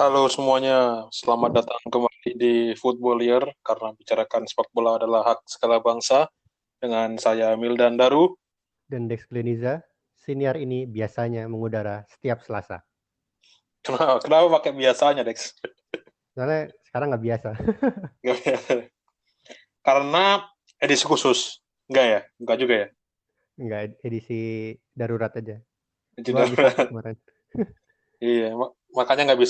Halo semuanya, selamat datang kembali di Football Year karena bicarakan sepak bola adalah hak segala bangsa dengan saya Mildan Daru. Dan Dex Gleniza, siniar ini biasanya mengudara setiap Selasa. Kenapa pakai biasanya, Dex? Soalnya sekarang nggak biasa. Karena edisi khusus. Enggak ya? Enggak juga ya? Nggak edisi darurat aja. Edisi Gua habis sakit darurat. kemarin. Iya, makanya nggak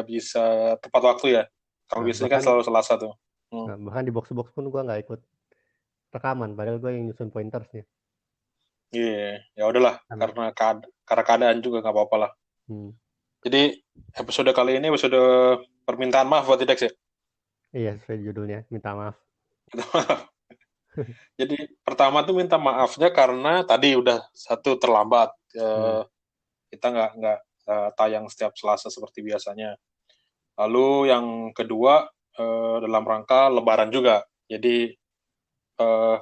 bisa tepat waktu ya. Kalau Nah, biasanya kan bahkan selalu Selasa tuh. Hmm. nah, bahkan di box-box pun gua nggak ikut rekaman. Padahal gue yang nyusun pointersnya. Iya, ya udahlah, Karena, karena keadaan juga nggak apa-apa lah. hmm, Jadi episode kali ini episode permintaan maaf buat Dex ya. iya sesuai judulnya. Minta maaf. Jadi pertama tuh minta maafnya karena tadi udah satu terlambat. Hmm. Kita nggak tayang setiap Selasa seperti biasanya. Lalu yang kedua dalam rangka Lebaran juga. Jadi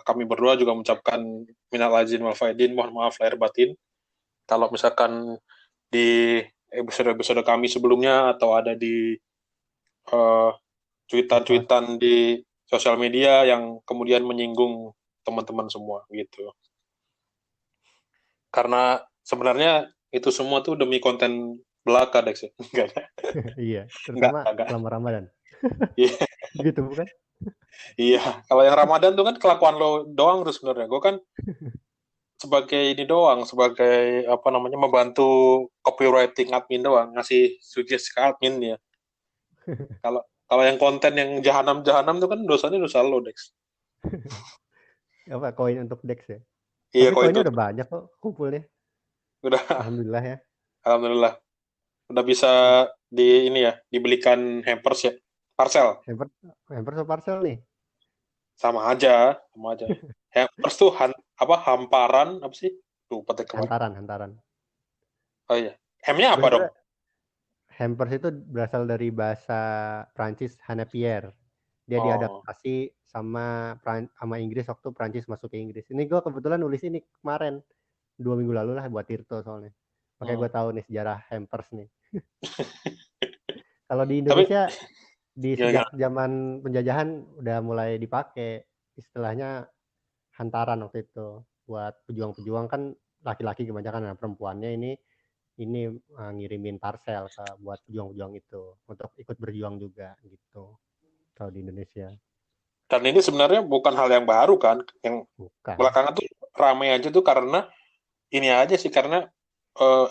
kami berdua juga mengucapkan minal aidin wal faizin, mohon maaf lahir batin. Kalau misalkan di episode-episode kami sebelumnya atau ada di eh, Apa? cuitan-cuitan di sosial media yang kemudian menyinggung teman-teman semua gitu. Karena sebenarnya itu semua tuh demi konten belaka, Dex ya. Enggak, Iya, enggak, terutama enggak. selama Ramadan. Iya, Gitu bukan? iya. Kalau yang Ramadan tuh kan kelakuan lo doang tuh sebenarnya. Gue kan sebagai ini doang, sebagai apa namanya membantu copywriting admin doang, ngasih sugesti ke admin ya. Kalau kalau yang konten yang jahanam-jahanam tuh kan dosanya dosa lo, Dex. Apa koin untuk Dex ya? Iya, Tapi kok itu koinnya udah banyak kok kumpulnya. udah Alhamdulillah ya. alhamdulillah udah bisa di ini ya, dibelikan hampers ya. Parcel Hamper, hamper atau parcel nih? sama aja. Hampers tuh apa hamparan apa sih? Lupa deh kemarin. Hantaran, hantaran. Oh iya. Hamnya Gue apa dong? sebenarnya hampers itu berasal dari bahasa Prancis Hanepier. Dia Oh. diadaptasi sama Inggris waktu Prancis masuk ke Inggris. Ini gue kebetulan nulis ini kemarin, 2 minggu lalu lah buat Tirto soalnya. Makanya Hmm. gue tahu nih sejarah hampers nih. Kalau di Tapi Indonesia di gimana? sejak zaman penjajahan udah mulai dipakai istilahnya hantaran waktu itu buat pejuang-pejuang kan laki-laki kebanyakan, nah perempuannya ini ngirimin parcel buat pejuang-pejuang itu untuk ikut berjuang juga gitu kalau di Indonesia. Dan ini sebenarnya bukan hal yang baru kan, yang Bukan. belakangan tuh ramai aja tuh karena ini aja sih karena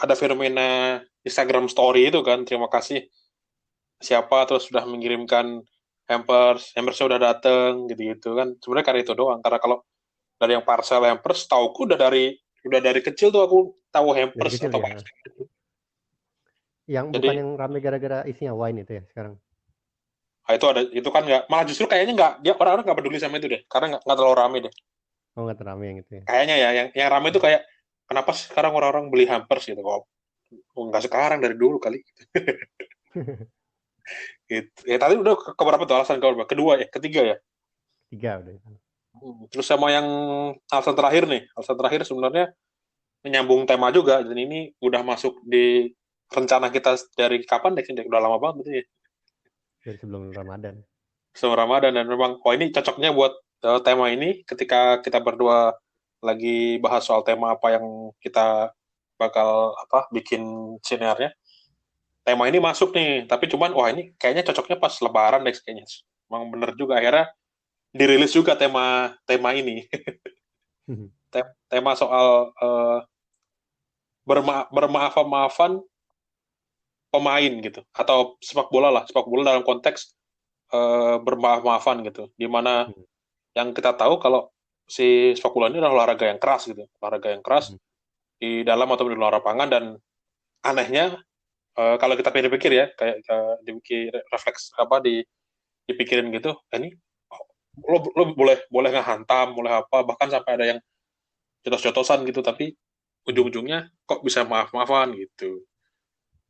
ada fenomena Instagram Story itu kan. Terima kasih siapa terus sudah mengirimkan hampersnya udah dateng gitu-gitu kan. Sebenarnya karena itu doang. Karena kalau dari yang parcel hampers, tauku udah dari kecil tuh aku tahu Dari hampers kecil atau ya. parcel. Yang bukan Jadi yang rame gara-gara isinya wine itu ya sekarang. itu kan nggak, malah justru kayaknya nggak, dia orang-orang nggak peduli sama itu deh karena nggak terlalu rame deh Oh nggak terame yang itu ya. kayaknya ya. Yang rame itu kayak kenapa sekarang orang-orang beli hampers gitu kok. Oh, nggak sekarang, dari dulu kali gitu. Ya tadi udah keberapa tuh alasan keberapa, kedua ya, ketiga ya. Tiga udah. Terus sama yang alasan terakhir nih, alasan terakhir sebenarnya menyambung tema juga, dan ini udah masuk di rencana kita dari kapan deh, udah lama banget berarti ya, Dari sebelum Ramadan. sebelum Ramadan. Dan memang ini cocoknya buat tema ini ketika kita berdua lagi bahas soal tema apa yang kita bakal apa bikin sinernya. Tema ini masuk nih, tapi cuman wah ini kayaknya cocoknya pas Lebaran deh kayaknya. Emang bener juga, akhirnya dirilis juga tema tema ini. Tema soal bermaaf-maafan pemain gitu, atau sepak bola lah, sepak bola dalam konteks bermaaf-maafan gitu, dimana yang kita tahu kalau si sepak bola ini adalah olahraga yang keras gitu, olahraga yang keras di dalam atau di luar lapangan. Dan anehnya kalau kita pikir-pikir ya, kayak dipikir refleks apa dipikirin gitu, ini lo boleh boleh ngehantam, boleh apa, bahkan sampai ada yang jotos-jotosan gitu, tapi ujung-ujungnya kok bisa maaf-maafan gitu.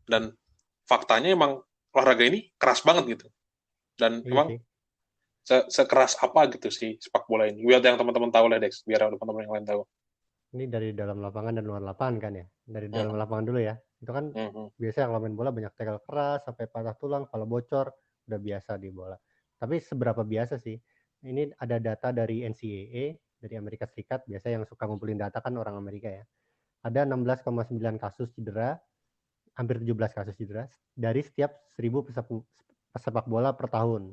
Dan faktanya emang olahraga ini keras banget gitu, dan Iya emang sih. sekeras apa gitu sih sepak bola ini, biar yang teman-teman tahu lah Dex, biar teman-teman yang lain tahu. Ini dari dalam lapangan dan luar lapangan kan ya. Dari dalam Hmm. lapangan dulu ya. Itu kan Mhm. biasanya kalau main bola banyak tackle keras sampai patah tulang, kepala bocor, udah biasa di bola. Tapi seberapa biasa sih? Ini ada data dari NCAA dari Amerika Serikat, biasa yang suka ngumpulin data kan orang Amerika ya. Ada 16,9 kasus cedera, hampir 17 kasus cedera dari setiap 1.000 pesepak bola per tahun.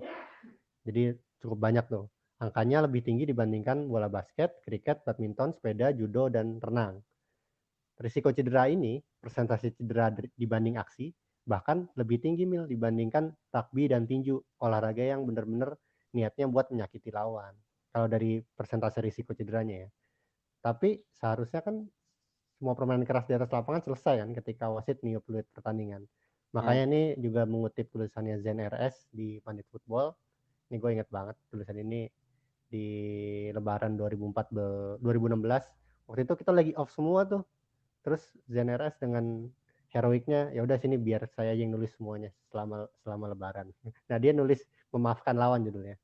Jadi cukup banyak tuh. Angkanya lebih tinggi dibandingkan bola basket, kriket, badminton, sepeda, judo, dan renang. Risiko cedera ini, persentase cedera dibanding aksi, bahkan lebih tinggi Mil dibandingkan rugby dan tinju, olahraga yang benar-benar niatnya buat menyakiti lawan. Kalau dari persentase risiko cederanya ya. Tapi seharusnya kan semua permainan keras di atas lapangan selesai kan ketika wasit niup peluit pertandingan. Makanya ini juga mengutip tulisannya Zen RS di Pandit Football. Ini gue inget banget tulisan ini di Lebaran 2016. Waktu itu kita lagi off semua tuh. Terus Zen RS dengan heroiknya, ya udah sini biar saya yang nulis semuanya selama Lebaran. Nah dia nulis memaafkan lawan judulnya.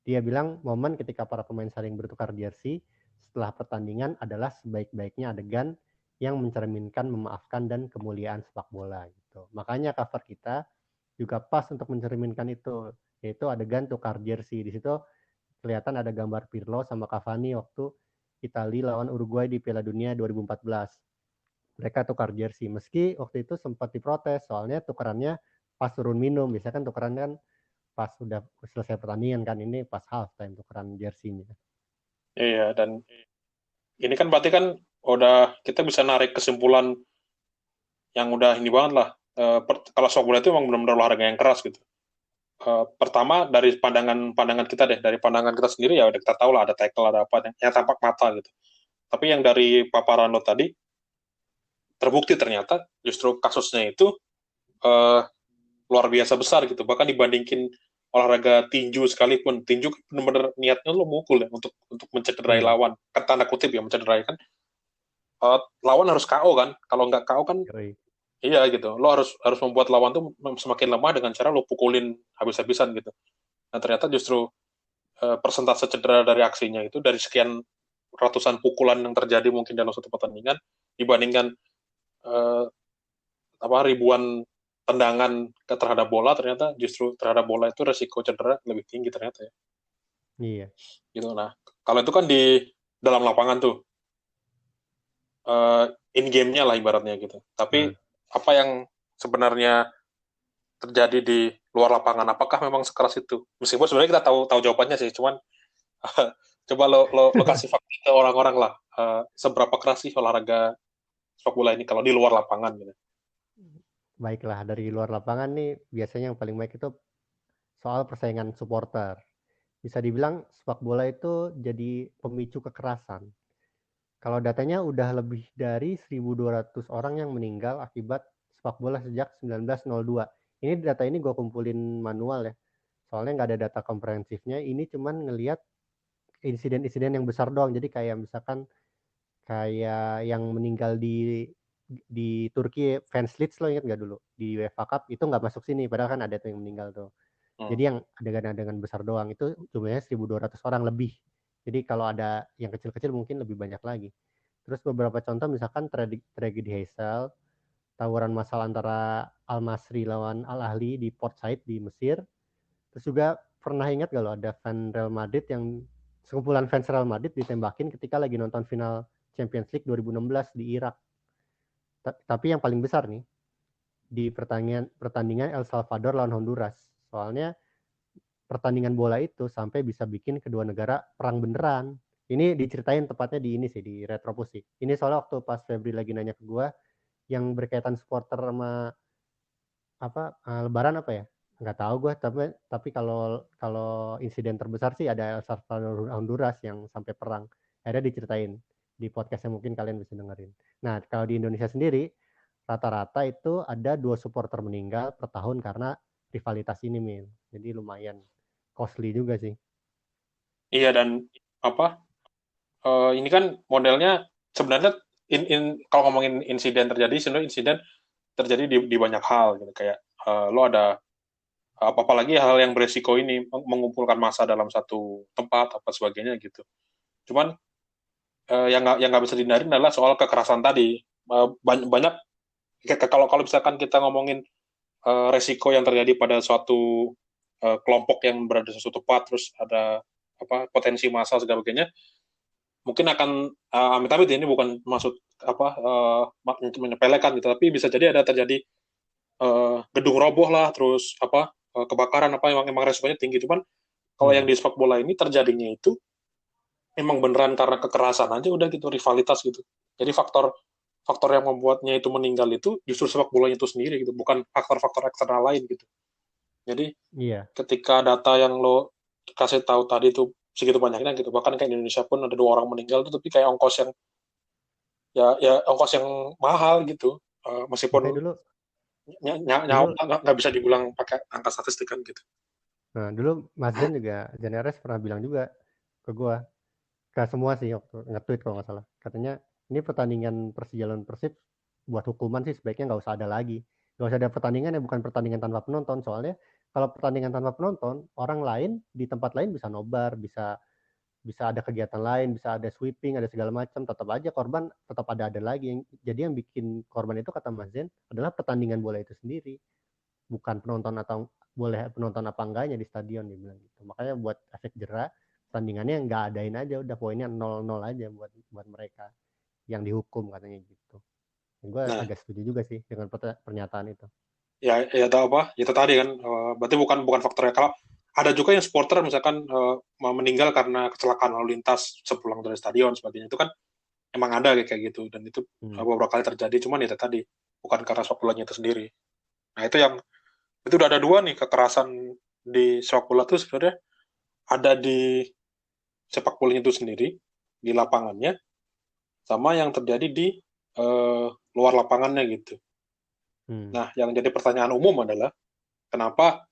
Dia bilang momen ketika para pemain saling bertukar jersey setelah pertandingan adalah sebaik-baiknya adegan yang mencerminkan memaafkan dan kemuliaan sepak bola gitu. Makanya cover kita juga pas untuk mencerminkan itu, yaitu adegan tukar jersey. Di situ kelihatan ada gambar Pirlo sama Cavani waktu Italia lawan Uruguay di Piala Dunia 2014. Mereka tukar jersey. Meski waktu itu sempat diprotes, soalnya tukarannya pas turun minum. Biasanya kan tukarannya kan pas sudah selesai pertandingan kan, ini pas half time tukeran jersey-nya. Iya, dan ini kan berarti kan udah kita bisa narik kesimpulan yang udah ini banget lah. Kalau sepak bola itu emang benar-benar olahraga yang keras gitu. Pertama dari pandangan kita deh, dari pandangan kita sendiri ya udah kita tahu lah ada tackle, ada apa yang tampak mata gitu. Tapi yang dari paparan lo tadi terbukti ternyata justru kasusnya itu uh, luar biasa besar gitu. Bahkan dibandingin olahraga tinju sekalipun, tinju kan benar-benar niatnya lo mukul ya untuk mencederai Iya. lawan. Kan tanda kutip ya mencederai kan. Lawan harus KO kan. Kalau nggak KO kan Yoi. iya gitu. Lo harus harus membuat lawan tuh semakin lemah dengan cara lo pukulin habis-habisan gitu. Nah ternyata justru persentase cedera dari aksinya itu dari sekian ratusan pukulan yang terjadi mungkin dalam satu pertandingan dibandingkan uh, ribuan tendangan terhadap bola, ternyata justru terhadap bola itu resiko cedera lebih tinggi ternyata ya. Iya. Gitu. Nah, kalau itu kan di dalam lapangan tuh in game-nya lah ibaratnya gitu. Nah, Tapi apa yang sebenarnya terjadi di luar lapangan? Apakah memang sekeras itu? Meskipun sebenarnya kita tahu tahu jawabannya sih, cuman coba lo kasih fakta ke orang-orang lah. Seberapa keras sih olahraga sepak bola ini kalau di luar lapangan gitu. baiklah dari luar lapangan nih biasanya yang paling baik itu soal persaingan supporter. Bisa dibilang sepak bola itu jadi pemicu kekerasan. Kalau datanya udah lebih dari 1.200 orang yang meninggal akibat sepak bola sejak 1902. Ini data ini gue kumpulin manual ya. Soalnya nggak ada data komprehensifnya. Ini cuman ngelihat insiden-insiden yang besar doang. Jadi kayak misalkan kayak yang meninggal di Turki fans Leeds lo inget nggak dulu di UEFA Cup itu nggak masuk sini padahal kan ada tuh yang meninggal tuh. Hmm. Jadi yang adegan-adegan besar doang itu jumlahnya 1.200 orang lebih. Jadi kalau ada yang kecil-kecil mungkin lebih banyak lagi. Terus beberapa contoh misalkan tragedi Heysel, tawuran massal antara Al Masry lawan Al Ahli di Port Said di Mesir. Terus juga pernah ingat gak lo ada fan Real Madrid yang sekumpulan fans Real Madrid ditembakin ketika lagi nonton final Champions League 2016 di Irak. Tapi yang paling besar nih di pertandingan El Salvador lawan Honduras. Soalnya pertandingan bola itu sampai bisa bikin kedua negara perang beneran. Ini diceritain tepatnya di ini sih di Retropus sih. Ini soalnya waktu pas Febri lagi nanya ke gue yang berkaitan supporter sama apa Lebaran apa ya? Nggak tahu gue tapi kalau kalau insiden terbesar sih ada El Salvador Honduras yang sampai perang. Akhirnya diceritain di podcast yang mungkin kalian bisa dengerin. Nah kalau di Indonesia sendiri rata-rata itu ada 2 supporter meninggal per tahun karena rivalitas ini Min. Jadi lumayan costly juga sih. Iya dan apa? Ini kan modelnya sebenarnya kalau ngomongin insiden terjadi, sebenarnya insiden terjadi di banyak hal gitu kayak lo ada apalagi hal yang beresiko ini mengumpulkan massa dalam satu tempat apa sebagainya gitu. Cuman yang nggak bisa dihindarin adalah soal kekerasan tadi. Banyak Kalau kalau misalkan kita ngomongin resiko yang terjadi pada suatu kelompok yang berada di suatu tempat, terus ada apa potensi massa segala sebagainya, mungkin akan amit-amit ini bukan maksud apa menyepelekan gitu, tapi bisa jadi ada terjadi gedung roboh lah, terus apa kebakaran apa emang resikonya tinggi. Cuman kalau yang Hmm. di sepak bola ini terjadinya itu emang beneran karena kekerasan aja udah gitu, rivalitas gitu. Jadi faktor faktor yang membuatnya itu meninggal itu justru sepak bolanya itu sendiri gitu, bukan faktor-faktor eksternal lain gitu. Jadi Iya. ketika data yang lo kasih tahu tadi itu segitu banyaknya gitu, bahkan kayak Indonesia pun ada 2 orang meninggal tuh, tapi kayak ongkos yang ya ongkos yang mahal gitu. Makanya Meskipun dulu nyawa dulu nggak bisa dibilang pakai angka statistik kan gitu. nah dulu Mas Zen juga, Jan Eres pernah bilang juga ke gua, ke semua sih waktu nge-tweet kalau nggak salah. Katanya ini pertandingan Persija lawan Persib buat hukuman sih sebaiknya nggak usah ada lagi. Nggak usah ada pertandingan ya, bukan pertandingan tanpa penonton. Soalnya kalau pertandingan tanpa penonton, orang lain di tempat lain bisa nobar, bisa bisa ada kegiatan lain, bisa ada sweeping, ada segala macam, tetap aja korban tetap ada lagi. Jadi yang bikin korban itu kata Mas Zen adalah pertandingan bola itu sendiri, bukan penonton atau boleh penonton apa enggaknya di stadion dia bilang gitu. Makanya buat efek jerah pertandingannya nggak adain aja, udah poinnya 0-0 aja buat buat mereka yang dihukum katanya gitu. Gue Nah, agak setuju juga sih dengan pernyataan itu. ya tahu apa itu tadi kan, berarti bukan bukan faktornya. Kalau ada juga yang supporter misalkan meninggal karena kecelakaan lalu lintas sepulang dari stadion sebagainya, itu kan emang ada kayak gitu, dan itu Hmm. beberapa kali terjadi. Cuman itu tadi bukan karena sepak bolanya itu sendiri. Nah itu yang itu udah ada dua nih kekerasan di sepak bola tuh sebenarnya, ada di sepak bolanya itu sendiri di lapangannya, sama yang terjadi di luar lapangannya gitu. Hmm. Nah yang jadi pertanyaan umum adalah kenapa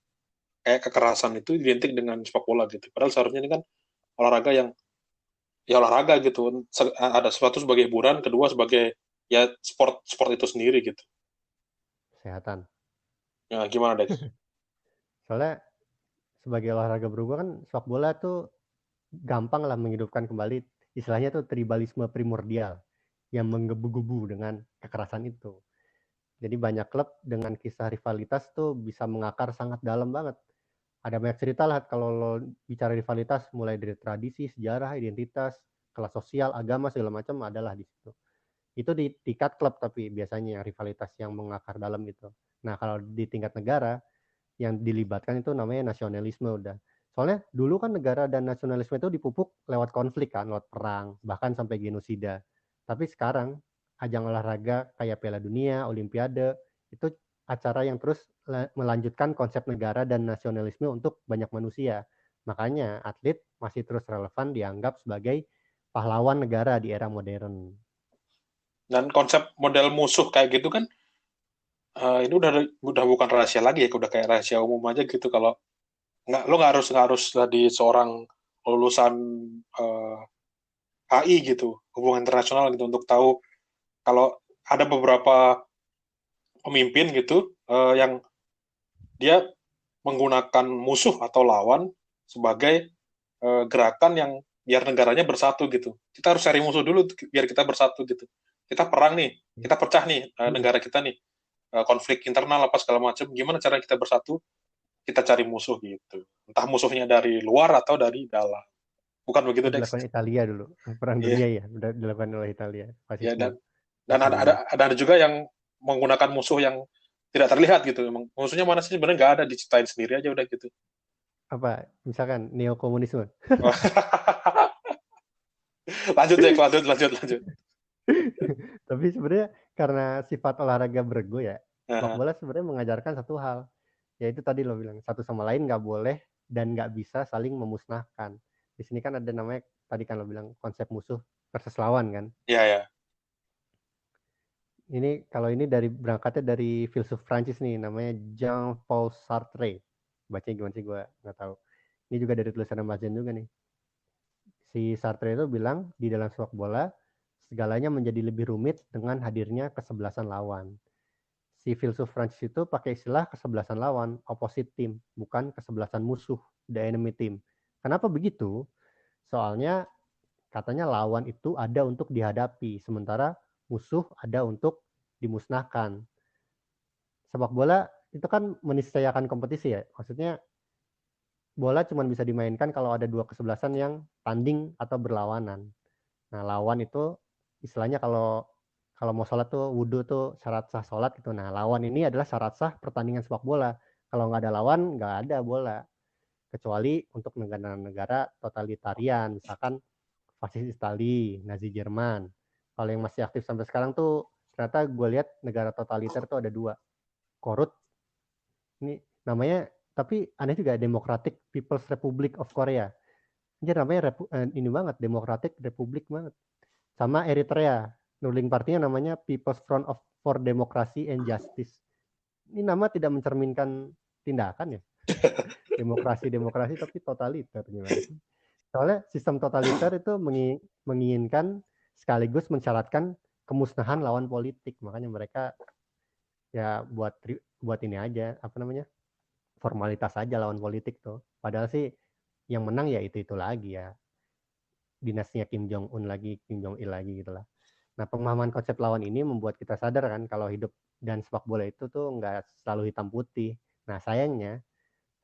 kayak kekerasan itu identik dengan sepak bola gitu. Padahal seharusnya ini kan olahraga yang ya olahraga gitu. Ada sesuatu sebagai hiburan, kedua sebagai ya sport sport itu sendiri gitu. Kesehatan. Ya gimana Dex? Soalnya sebagai olahraga berubah kan sepak bola tuh gampang lah menghidupkan kembali istilahnya tuh tribalisme primordial yang menggebu-gebu dengan kekerasan itu. Jadi banyak klub dengan kisah rivalitas tuh bisa mengakar sangat dalam banget. Ada banyak cerita lah kalau lo bicara rivalitas, mulai dari tradisi, sejarah, identitas, kelas sosial, agama segala macam adalah di situ. Itu di tingkat klub tapi biasanya yang rivalitas yang mengakar dalam itu. Nah kalau di tingkat negara yang dilibatkan itu namanya nasionalisme udah. Soalnya dulu kan negara dan nasionalisme itu dipupuk lewat konflik kan, lewat perang, bahkan sampai genosida. Tapi sekarang ajang olahraga kayak Piala Dunia, Olimpiade, itu acara yang terus melanjutkan konsep negara dan nasionalisme untuk banyak manusia. Makanya atlet masih terus relevan dianggap sebagai pahlawan negara di era modern. Dan konsep model musuh kayak gitu kan, ini udah bukan rahasia lagi ya, udah kayak rahasia umum aja gitu. Kalau lo nggak harus tadi seorang lulusan eh, HI gitu, hubungan internasional gitu, untuk tahu kalau ada beberapa pemimpin gitu yang dia menggunakan musuh atau lawan sebagai gerakan yang biar negaranya bersatu gitu. Kita harus cari musuh dulu biar kita bersatu gitu. Kita perang nih, kita pecah nih negara kita nih, konflik internal apa segala macam. Gimana cara kita bersatu? Kita cari musuh gitu. Entah musuhnya dari luar atau dari dalam. Bukan begitu, Itu Dex? dilakukan Italia dulu, perang Iya, dunia ya, udah dilakukan oleh Italia, ya, fasisme dan Mussolini. ada juga yang menggunakan musuh yang tidak terlihat gitu. Emang musuhnya mana sih, sebenarnya nggak ada, diciptain sendiri aja udah gitu. Apa misalkan neokomunisme. Lanjut, Dex, lanjut. Tapi sebenarnya karena sifat olahraga berego ya, sepak Nah, bola sebenarnya mengajarkan satu hal, yaitu tadi lo bilang satu sama lain nggak boleh dan nggak bisa saling memusnahkan. Di sini kan ada namanya tadi kan lo bilang konsep musuh versus lawan kan. ya. Ini kalau ini dari berangkatnya dari filsuf Prancis nih, namanya Jean-Paul Sartre. Bacanya gimana sih gue nggak tahu. Ini juga dari tulisan Mas Zen juga nih. Si Sartre itu bilang di dalam sepak bola segalanya menjadi lebih rumit dengan hadirnya kesebelasan lawan. Si filsuf Prancis itu pakai istilah kesebelasan lawan, opposite team, bukan kesebelasan musuh, the enemy team. Kenapa begitu? Soalnya katanya lawan itu ada untuk dihadapi, sementara musuh ada untuk dimusnahkan. sepak bola itu kan meniscayakan kompetisi ya. Maksudnya bola cuma bisa dimainkan kalau ada dua kesebelasan yang tanding atau berlawanan. Nah, lawan itu istilahnya kalau kalau mau sholat tuh wudhu tuh syarat sah sholat gitu. Nah, lawan ini adalah syarat sah pertandingan sepak bola. Kalau nggak ada lawan, nggak ada bola. Kecuali untuk negara-negara totalitarian, misalkan fasis Itali, Nazi Jerman. Kalau yang masih aktif sampai sekarang tuh ternyata gue lihat negara totaliter tuh ada dua. Korut, ini namanya, tapi aneh juga, Democratic People's Republic of Korea. Ini namanya ini banget, Democratic Republic banget. Sama Eritrea, ruling partinya namanya People's Front for Democracy and Justice. Ini nama tidak mencerminkan tindakan ya. Demokrasi tapi totaliter gimana sih? Soalnya sistem totaliter itu menginginkan sekaligus mensyaratkan kemusnahan lawan politik. Makanya mereka ya buat ini aja, apa namanya, formalitas aja lawan politik tuh. Padahal sih yang menang ya itu lagi ya, dinastinya Kim Jong Un lagi, Kim Jong Il lagi gitu lah. Nah, pemahaman konsep lawan ini membuat kita sadar kan kalau hidup dan sepak bola itu tuh nggak selalu hitam putih. Nah, sayangnya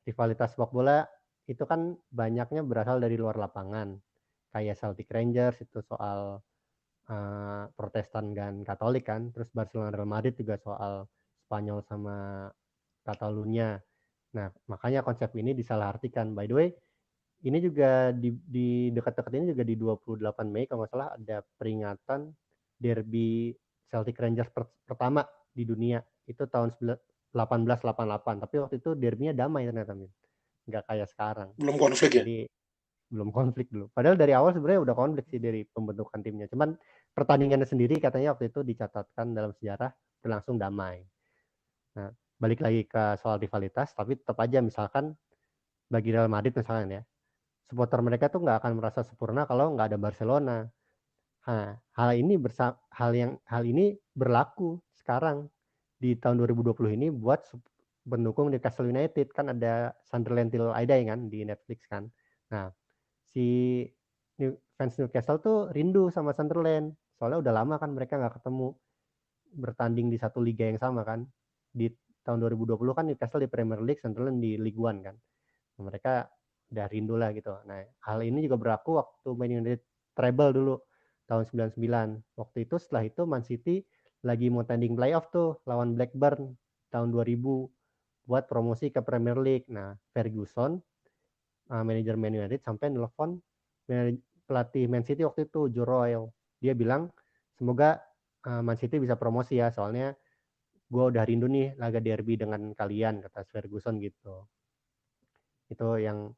rivalitas sepak bola itu kan banyaknya berasal dari luar lapangan. Kayak Celtic Rangers itu soal Protestan dan Katolik kan. Terus Barcelona Real Madrid juga soal Spanyol sama Catalunya. Nah, makanya konsep ini disalahartikan. By the way, ini juga di dekat-dekat ini juga di 28 Mei kalau nggak salah ada peringatan derby Celtic Rangers pertama di dunia. Itu tahun 1888. Tapi waktu itu derbynya damai ternyata, Min. Nggak kayak sekarang. Belum konflik ya? Jadi belum konflik dulu. Padahal dari awal sebenarnya udah konflik sih dari pembentukan timnya. Cuman pertandingannya sendiri katanya waktu itu dicatatkan dalam sejarah berlangsung damai. Nah, balik lagi ke soal rivalitas, tapi tetap aja misalkan bagi Real Madrid misalnya ya, supporter mereka tuh nggak akan merasa sempurna kalau nggak ada Barcelona. Nah, hal ini berlaku sekarang di tahun 2020 ini buat pendukung Newcastle United. Kan ada Sunderland Till I Die kan di Netflix kan. Nah, si fans Newcastle tuh rindu sama Sunderland. Soalnya udah lama kan mereka nggak ketemu bertanding di satu liga yang sama kan. Di tahun 2020 kan Newcastle di Premier League, Sunderland di League One kan. Nah, mereka udah rindu lah gitu. Nah, hal ini juga berlaku waktu Man United treble dulu tahun 99. Waktu itu setelah itu Man City lagi mau tanding playoff tuh lawan Blackburn tahun 2000 buat promosi ke Premier League. Nah, Ferguson, manajer Man United sampai nelfon pelatih Man City waktu itu, Joe Royal. Dia bilang, semoga Man City bisa promosi ya, soalnya gue udah rindu nih laga derby dengan kalian, kata Ferguson gitu. Itu yang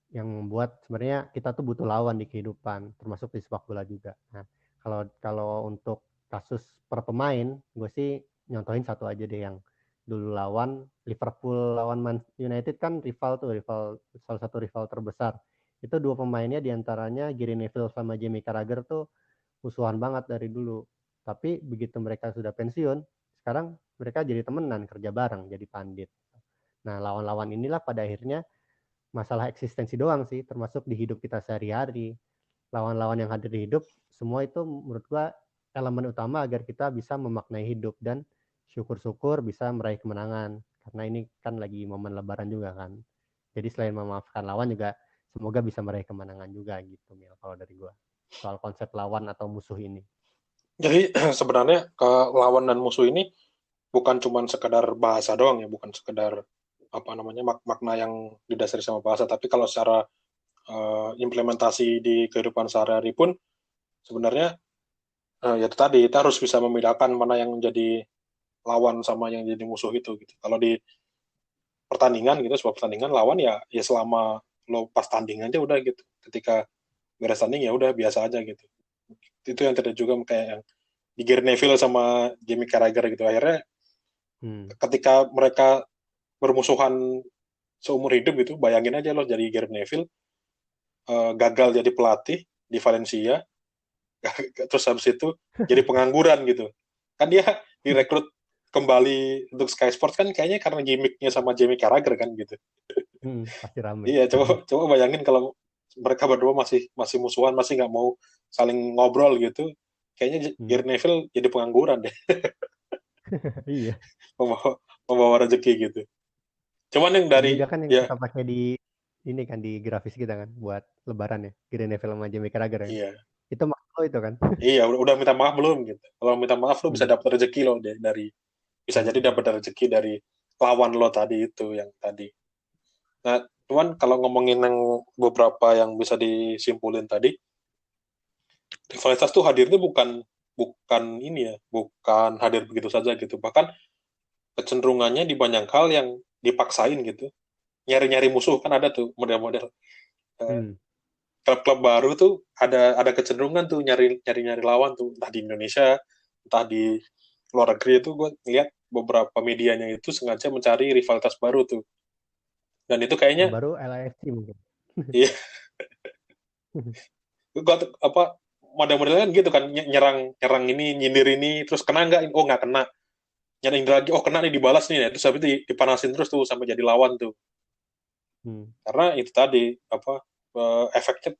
membuat sebenarnya kita tuh butuh lawan di kehidupan, termasuk di sepak bola juga. Nah, kalau untuk kasus per pemain, gue sih nyontohin satu aja deh yang dulu lawan Liverpool lawan Man United kan salah satu rival terbesar. Itu dua pemainnya diantaranya Gary Neville sama Jamie Carragher tuh musuhan banget dari dulu. Tapi begitu mereka sudah pensiun, sekarang mereka jadi temenan, kerja bareng, jadi pandit. Nah, lawan-lawan inilah pada akhirnya masalah eksistensi doang sih, termasuk di hidup kita sehari-hari. Lawan-lawan yang hadir di hidup, semua itu menurut gua elemen utama agar kita bisa memaknai hidup dan syukur-syukur bisa meraih kemenangan. Karena ini kan lagi momen lebaran juga kan. Jadi selain memaafkan lawan juga semoga bisa meraih kemenangan juga gitu, Mil, kalau dari gua. Soal konsep lawan atau musuh ini. Jadi sebenarnya ke lawan dan musuh ini bukan cuma sekedar bahasa doang ya, bukan sekedar apa namanya makna yang didasari sama bahasa, tapi kalau secara implementasi di kehidupan sehari-hari pun sebenarnya ya itu tadi kita harus bisa membedakan mana yang menjadi lawan sama yang jadi musuh itu gitu. Kalau di pertandingan gitu, sebuah pertandingan lawan ya selama lo pas tanding aja udah gitu. Ketika beres tanding ya udah biasa aja gitu. Itu yang terjadi juga kayak yang di Gary Neville sama Jamie Carragher gitu. Akhirnya ketika mereka bermusuhan seumur hidup gitu, bayangin aja lo jadi Gary Neville, gagal jadi pelatih di Valencia, terus habis itu jadi pengangguran gitu. Kan dia direkrut kembali untuk Sky Sports kan kayaknya karena gimmicknya sama Jamie Carragher kan gitu. Pasti rame. Iya, coba bayangin kalau mereka berdua masih musuhan, masih nggak mau saling ngobrol gitu. Kayaknya Gary Neville jadi pengangguran deh. Iya. membawa, membawa rezeki gitu. Cuman yang Ini dari juga kan yang ya kita pakai di ini kan di grafis kita kan buat lebaran ya. Green Neville sama Jamie Carragher kan. iya Itu maksud lo itu kan? iya udah minta maaf belum gitu. Kalau minta maaf lo bisa Hmm. dapat rezeki lo dari bisa jadi Hmm. dapat rezeki dari lawan lo tadi itu yang tadi. Nah, cuman kalau ngomongin yang beberapa yang bisa disimpulin tadi, rivalitas tuh hadirnya bukan bukan ini ya, bukan hadir begitu saja gitu. Bahkan kecenderungannya di banyak hal yang dipaksain gitu. Nyari-nyari musuh kan ada tuh model-model eh, Hmm. klub-klub baru tuh ada kecenderungan tuh nyari-nyari lawan tuh entah di Indonesia, entah di luar negeri itu gue lihat beberapa medianya itu sengaja mencari rivalitas baru tuh. Dan itu Yang kayaknya baru LAFC mungkin. iya gua apa model-modelnya kan gitu kan nyerang nyerang ini nyindir ini terus kena nggak oh nggak kena nyerang lagi oh kena nih dibalas nih ya. Terus habis itu dipanasin terus tuh sampai jadi lawan tuh Hmm. karena itu tadi apa efeknya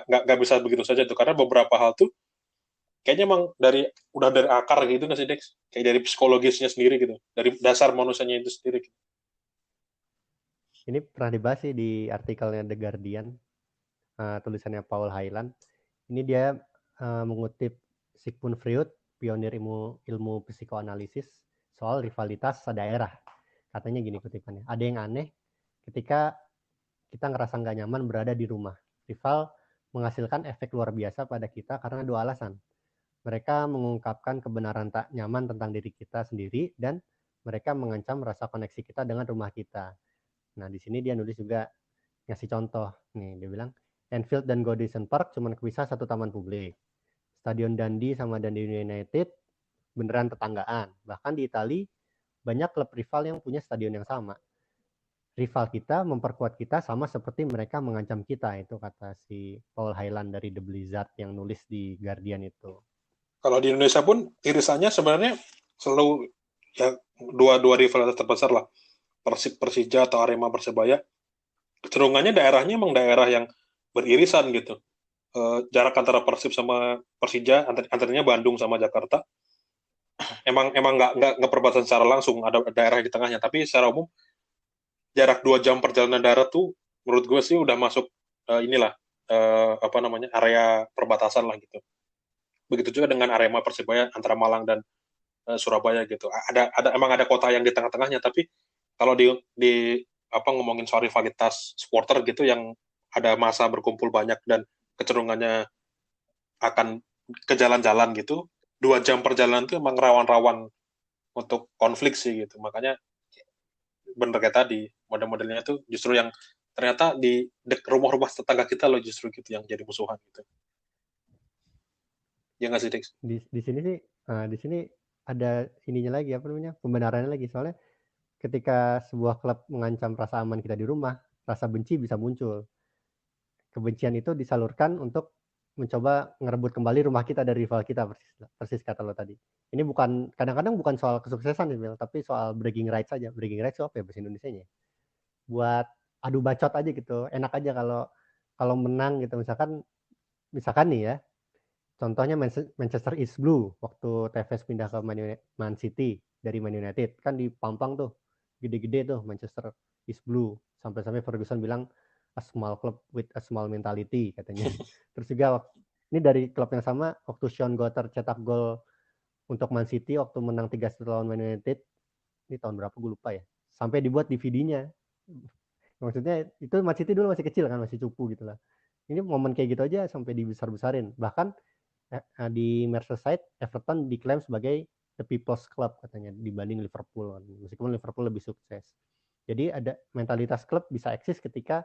nggak bisa begitu saja tuh karena beberapa hal tuh kayaknya emang udah dari akar gitu nggak sih Dex kayak dari psikologisnya sendiri gitu dari dasar manusianya itu sendiri gitu. Ini pernah dibahas sih di artikelnya The Guardian, tulisannya Paul Hyland. Ini dia mengutip Sigmund Freud, pionir ilmu psikoanalisis, soal rivalitas daerah. Katanya gini kutipannya, ada yang aneh ketika kita ngerasa nggak nyaman berada di rumah. Rival menghasilkan efek luar biasa pada kita karena dua alasan. Mereka mengungkapkan kebenaran tak nyaman tentang diri kita sendiri dan mereka mengancam rasa koneksi kita dengan rumah kita. Nah, di sini dia nulis juga ngasih contoh. Nih, dia bilang, Anfield dan Goodison Park cuma kepisah satu taman publik. Stadion Dundee sama Dundee United beneran tetanggaan. Bahkan di Italia, banyak klub rival yang punya stadion yang sama. Rival kita memperkuat kita sama seperti mereka mengancam kita. Itu kata si Paul Hyland dari The Blizzard yang nulis di Guardian itu. Kalau di Indonesia pun irisannya sebenarnya selalu ya dua rivalitas terbesar lah Persib Persija atau Arema Persebaya kecenderungannya daerahnya emang daerah yang beririsan gitu. Jarak antara Persib sama Persija antaranya Bandung sama Jakarta emang nggak perbatasan secara langsung ada daerah di tengahnya tapi secara umum jarak 2 jam perjalanan darat tuh menurut gue sih udah masuk inilah apa namanya area perbatasan lah gitu begitu juga dengan Arema Persibaya antara Malang dan Surabaya gitu ada emang ada kota yang di tengah-tengahnya tapi kalau di apa ngomongin soal rivalitas supporter gitu yang ada masa berkumpul banyak dan kecenderungannya akan ke jalan-jalan gitu 2 jam perjalanan itu emang rawan-rawan untuk konflik sih gitu makanya bener kayak tadi model-modelnya tuh justru yang ternyata di rumah-rumah tetangga kita loh justru gitu yang jadi musuhan gitu ya nggak sih Dex? Di sini sih, di sini ada ininya lagi apa namanya pembenarannya lagi soalnya ketika sebuah klub mengancam rasa aman kita di rumah, rasa benci bisa muncul. Kebencian itu disalurkan untuk mencoba ngerebut kembali rumah kita dari rival kita persis, persis kata lo tadi. Ini bukan kadang-kadang bukan soal kesuksesan nih, tapi soal bragging rights saja. Bragging rights itu apa ya bahasa Indonesianya? Buat adu bacot aja gitu. Enak aja kalau kalau menang gitu. Misalkan nih ya, contohnya Manchester East Blue waktu Tevez pindah ke Man City dari Man United kan dipampang tuh gede-gede tuh Manchester East Blue sampai-sampai Ferguson bilang a small club with a small mentality katanya. Terus juga ini dari klub yang sama waktu Sean Gotter cetak gol untuk Man City waktu menang 3-1 lawan Man United ini tahun berapa gue lupa ya. Sampai dibuat DVD-nya. Maksudnya itu Man City dulu masih kecil kan masih cupu gitu lah. Ini momen kayak gitu aja sampai dibesar-besarin. Bahkan di Merseyside Everton diklaim sebagai the people's club katanya dibanding Liverpool meskipun Liverpool lebih sukses jadi ada mentalitas klub bisa eksis ketika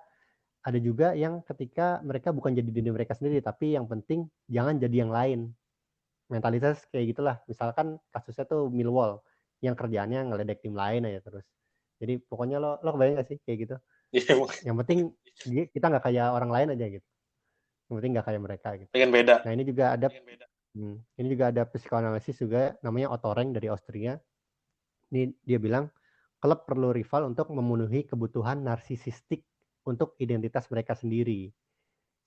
ada juga yang ketika mereka bukan jadi diri mereka sendiri tapi yang penting jangan jadi yang lain mentalitas kayak gitulah misalkan kasusnya tuh Millwall yang kerjaannya ngeledek tim lain aja terus jadi pokoknya lo kebayang gak sih kayak gitu Iya emang yang penting kita nggak kayak orang lain aja gitu yang penting nggak kayak mereka gitu pengen beda nah ini juga ada psikoanalisis juga namanya Otto Rank dari Austria. Ini dia bilang klub perlu rival untuk memenuhi kebutuhan narsisistik untuk identitas mereka sendiri.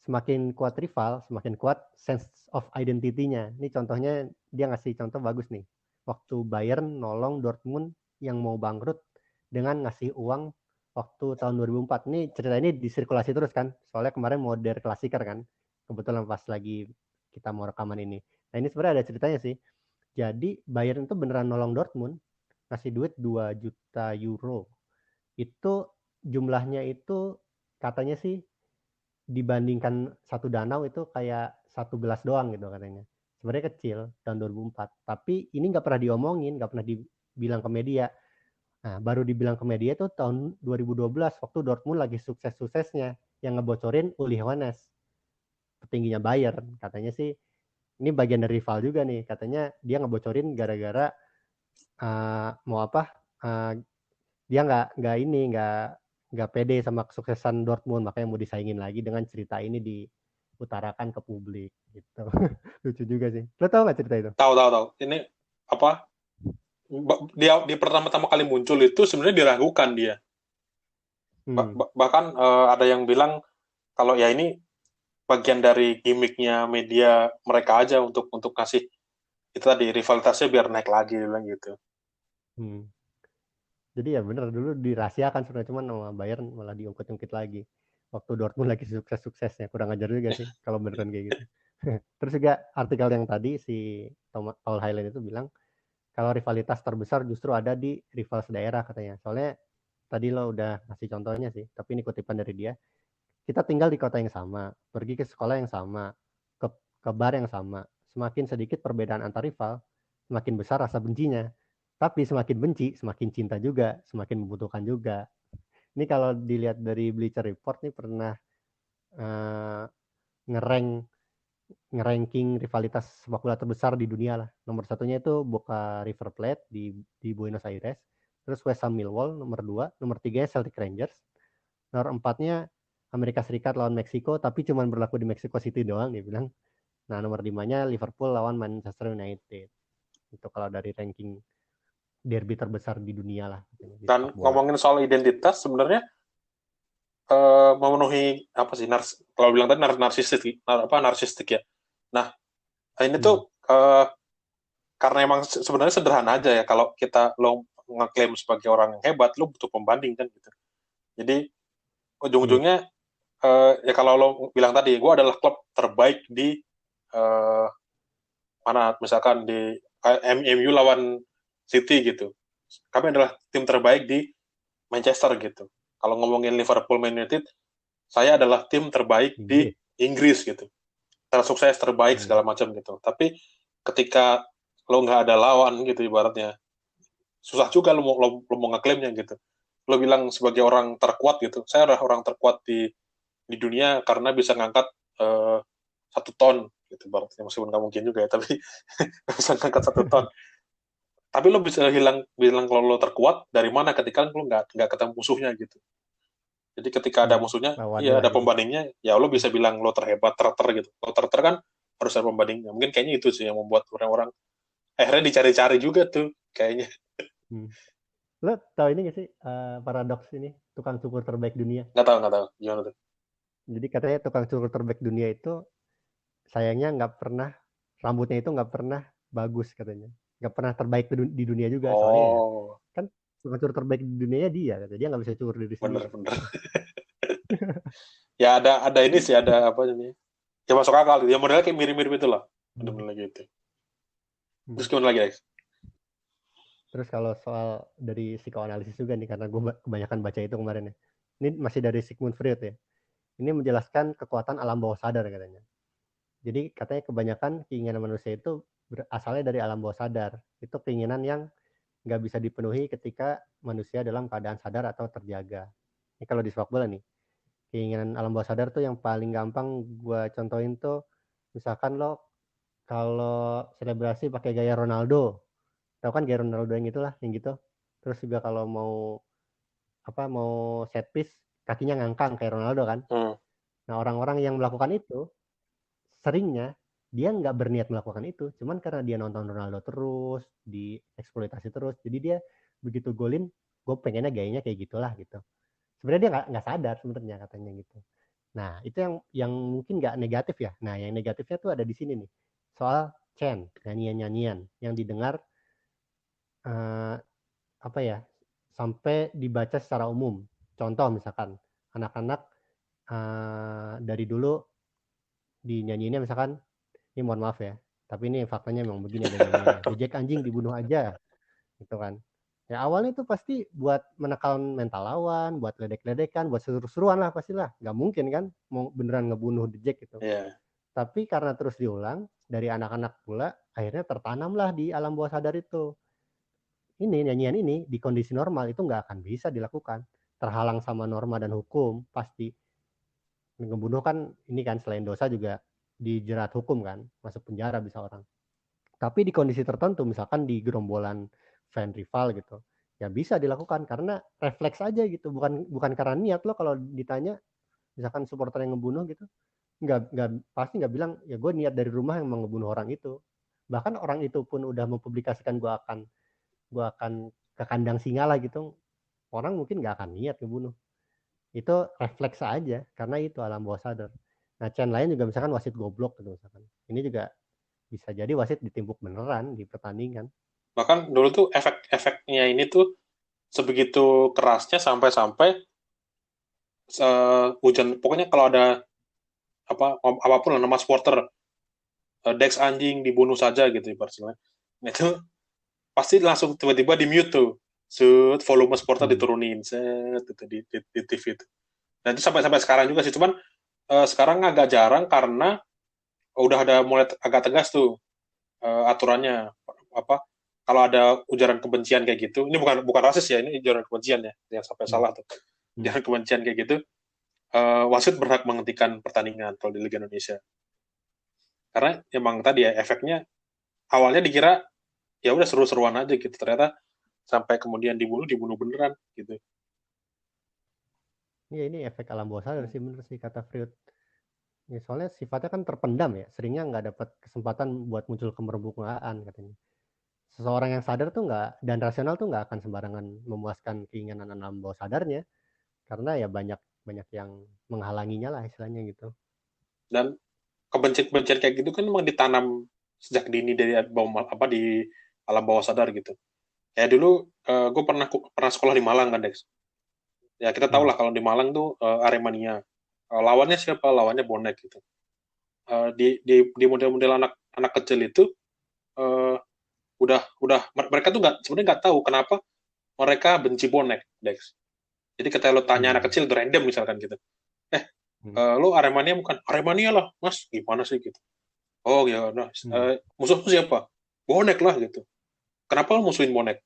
Semakin kuat rival, semakin kuat sense of identity-nya. Ini contohnya dia ngasih contoh bagus nih. waktu Bayern nolong Dortmund yang mau bangkrut dengan ngasih uang waktu tahun 2004. Ini cerita ini disirkulasi terus kan, soalnya kemarin mau Der Klassiker kan, kebetulan pas lagi kita mau rekaman ini. Nah ini sebenarnya ada ceritanya sih. Jadi Bayern itu beneran nolong Dortmund, ngasih duit 2 juta euro. Itu jumlahnya itu katanya sih dibandingkan satu danau itu kayak satu gelas doang gitu katanya. Sebenarnya kecil tahun 2004. Tapi ini nggak pernah diomongin, nggak pernah dibilang ke media. Nah, baru dibilang ke media itu tahun 2012 waktu Dortmund lagi sukses-suksesnya yang ngebocorin Uli Hoeneß, petingginya Bayern. Katanya sih ini bagian dari rival juga nih. Katanya dia ngebocorin gara-gara mau apa? Uh, dia nggak pede sama kesuksesan Dortmund, makanya mau disaingin lagi dengan cerita ini diutarakan ke publik gitu. Lucu juga sih. Lo tau nggak cerita itu? Tahu tahu tahu. Ini apa? Dia pertama-tama kali muncul itu sebenarnya diragukan dia. Hmm. Bahkan ada yang bilang kalau ya ini bagian dari gimmicknya media mereka aja untuk kasih itu tadi rivalitasnya biar naik lagi bilang gitu. Hmm. Jadi ya bener dulu dirahasiakan sebenarnya, cuman sama Bayern malah diungkit-ungkit lagi. Waktu Dortmund lagi sukses-suksesnya, kurang ajar juga sih kalau beneran kayak gitu. Terus juga artikel yang tadi si Paul Highland itu bilang kalau rivalitas terbesar justru ada di rival sedaerah katanya. Soalnya tadi lo udah ngasih contohnya sih, tapi ini kutipan dari dia. Kita tinggal di kota yang sama, pergi ke sekolah yang sama, ke, ke bar yang sama. Semakin sedikit perbedaan antar rival, semakin besar rasa bencinya. Tapi semakin benci, semakin cinta juga, semakin membutuhkan juga. Ini kalau dilihat dari Bleacher Report nih pernah uh, ngerank ngeranking rivalitas sepak bola terbesar di dunia lah. Nomor satunya itu Boca River Plate di Buenos Aires. Terus West Ham Millwall nomor 2, nomor 3 Celtic Rangers. Nomor 4-nya Amerika Serikat lawan Meksiko, tapi cuma berlaku di Mexico City doang dia bilang. Nah, nomor 5-nya Liverpool lawan Manchester United. Itu kalau dari ranking derby terbesar di dunia lah di Dan sepak bola. ngomongin soal identitas sebenarnya memenuhi apa sih kalau bilang tadi narsistik ya. Nah, ini Hmm. tuh karena emang sebenarnya sederhana aja ya kalau kita lo ngeklaim sebagai orang yang hebat lo butuh pembanding kan gitu. Jadi Hmm. ujung-ujungnya ya kalau lo bilang tadi gue adalah klub terbaik di uh, mana misalkan di MU lawan City gitu. Kami adalah tim terbaik di Manchester gitu. Kalau ngomongin Liverpool Man United, saya adalah tim terbaik di Inggris. Inggris gitu. Tersukses, terbaik Hmm. segala macam gitu. Tapi ketika lo nggak ada lawan gitu ibaratnya, susah juga lo mau ngeklaimnya gitu. Lo bilang sebagai orang terkuat gitu, saya adalah orang terkuat di dunia karena bisa ngangkat 1 ton gitu ibaratnya, meskipun nggak mungkin juga ya, tapi bisa ngangkat 1 ton. Tapi lo bisa bilang kalau lo terkuat dari mana ketika lo nggak ketemu musuhnya gitu. Jadi ketika ada Hmm. musuhnya, Lawannya iya lah ada gitu. pembandingnya, ya lo bisa bilang lo terhebat, terter gitu. Lo terter kan harus ada pembandingnya. Mungkin kayaknya itu sih yang membuat orang-orang akhirnya dicari-cari juga tuh kayaknya. Hmm. Lo tau ini gak sih paradoks ini tukang cukur terbaik dunia? Nggak tahu gimana tuh. Jadi katanya tukang cukur terbaik dunia itu sayangnya nggak pernah, rambutnya itu nggak pernah bagus katanya, nggak pernah terbaik di dunia juga, soalnya ya Oh, kan tukang cukur terbaik di dunia dia katanya, dia nggak bisa cukur diri sendiri. bener-bener. Ya ada ini sih, ada apa namanya? Ya masuk akal. Ya modelnya kayak mirip-mirip itu lah. Hmm. Bener-bener gitu. Hmm. Terus gimana lagi, guys? Terus kalau soal dari psikoanalisis juga nih, karena gue kebanyakan baca itu kemarin ya, ini masih dari Sigmund Freud ya, ini menjelaskan kekuatan alam bawah sadar katanya. Jadi katanya kebanyakan keinginan manusia itu asalnya dari alam bawah sadar. Itu keinginan yang nggak bisa dipenuhi ketika manusia dalam keadaan sadar atau terjaga. Ini kalau di sepak bola nih, keinginan alam bawah sadar tuh yang paling gampang gue contohin tuh, misalkan lo kalau selebrasi pakai gaya Ronaldo, tau kan gaya Ronaldo yang itulah, yang gitu. Terus juga kalau mau set piece, kakinya ngangkang kayak Ronaldo kan. Hmm. Nah, orang-orang yang melakukan itu seringnya dia nggak berniat melakukan itu, cuman karena dia nonton Ronaldo terus, dieksploitasi terus, jadi dia begitu golin, gue pengennya gayanya kayak gitulah gitu. Sebenarnya dia nggak sadar sebenarnya katanya gitu. Nah itu yang mungkin nggak negatif ya. Nah yang negatifnya tuh ada di sini nih, soal chant, nyanyian-nyanyian yang didengar uh, apa ya, sampai dibaca secara umum. Contoh misalkan anak-anak dari dulu dinyanyiinnya misalkan, ini mohon maaf ya, tapi ini faktanya memang begini ada nyanyiannya. Bejek anjing dibunuh aja, gitu kan. Ya awalnya itu pasti buat menekan mental lawan, buat ledek-ledekan, buat seru-seruan lah pastilah. Gak mungkin kan mau beneran ngebunuh The Jack gitu. Yeah. Tapi karena terus diulang dari anak-anak pula, akhirnya tertanamlah di alam bawah sadar itu. Ini nyanyian ini di kondisi normal itu nggak akan bisa dilakukan. Terhalang sama norma dan hukum pasti. Ngebunuh kan ini kan selain dosa juga dijerat hukum kan, masuk penjara bisa orang. Tapi di kondisi tertentu, misalkan di gerombolan fan rival gitu, ya bisa dilakukan karena refleks aja gitu, bukan karena niat. Lo kalau ditanya, misalkan supporter yang ngebunuh gitu, nggak pasti nggak bilang ya gue niat dari rumah yang mau ngebunuh orang itu. Bahkan orang itu pun udah mempublikasikan gue akan ke kandang singa lah gitu, orang mungkin nggak akan niat ngebunuh. Itu refleks aja karena itu alam bawah sadar. Nah, chain lain juga misalkan wasit goblok gitu misalkan. Ini juga bisa jadi wasit ditimpuk beneran di pertandingan. Bahkan dulu tuh efek-efeknya ini tuh sebegitu kerasnya sampai-sampai hujan, pokoknya kalau ada apapun lah nama supporter, Dex anjing dibunuh saja gitu ibaratnya. Nah, itu pasti langsung tiba-tiba di mute tuh. Set volume supporter diturunin set itu di TV itu. Dan itu sampai sampai sekarang juga sih. Cuman sekarang agak jarang karena udah ada mulai agak tegas tuh aturannya apa kalau ada ujaran kebencian kayak gitu. Ini bukan bukan rasis ya, ini ujaran kebencian ya yang sampai salah tuh. Ujaran kebencian kayak gitu, wasit berhak menghentikan pertandingan kalau di Liga Indonesia. Karena emang tadi ya efeknya awalnya dikira ya udah seru-seruan aja gitu, ternyata sampai kemudian dibunuh beneran gitu. Iya, ini efek alam bawah sadar sih bener sih kata Freud. Ya, soalnya sifatnya kan terpendam ya, seringnya nggak dapat kesempatan buat muncul kemerbukaan katanya. Seseorang yang sadar tuh nggak, dan rasional tuh nggak akan sembarangan memuaskan keinginan alam bawah sadarnya, karena ya banyak banyak yang menghalanginya lah istilahnya gitu. Dan kebencian-kebencian kayak gitu kan memang ditanam sejak dini dari bawah apa di alam bawah sadar gitu. Ya dulu gue pernah sekolah di Malang kan Dex. Ya kita tahu lah kalau di Malang tuh Aremania. Lawannya siapa? Lawannya bonek gitu. Di model-model anak anak kecil itu uh, udah mereka tuh nggak sebenarnya nggak tahu kenapa mereka benci bonek Dex. Jadi ketika lo tanya anak kecil itu random misalkan gitu. Lo Aremania bukan? Aremania lah, Mas. Gimana sih gitu? Oh ya, nah, musuh siapa? Bonek lah gitu. Kenapa lo musuhin bonek?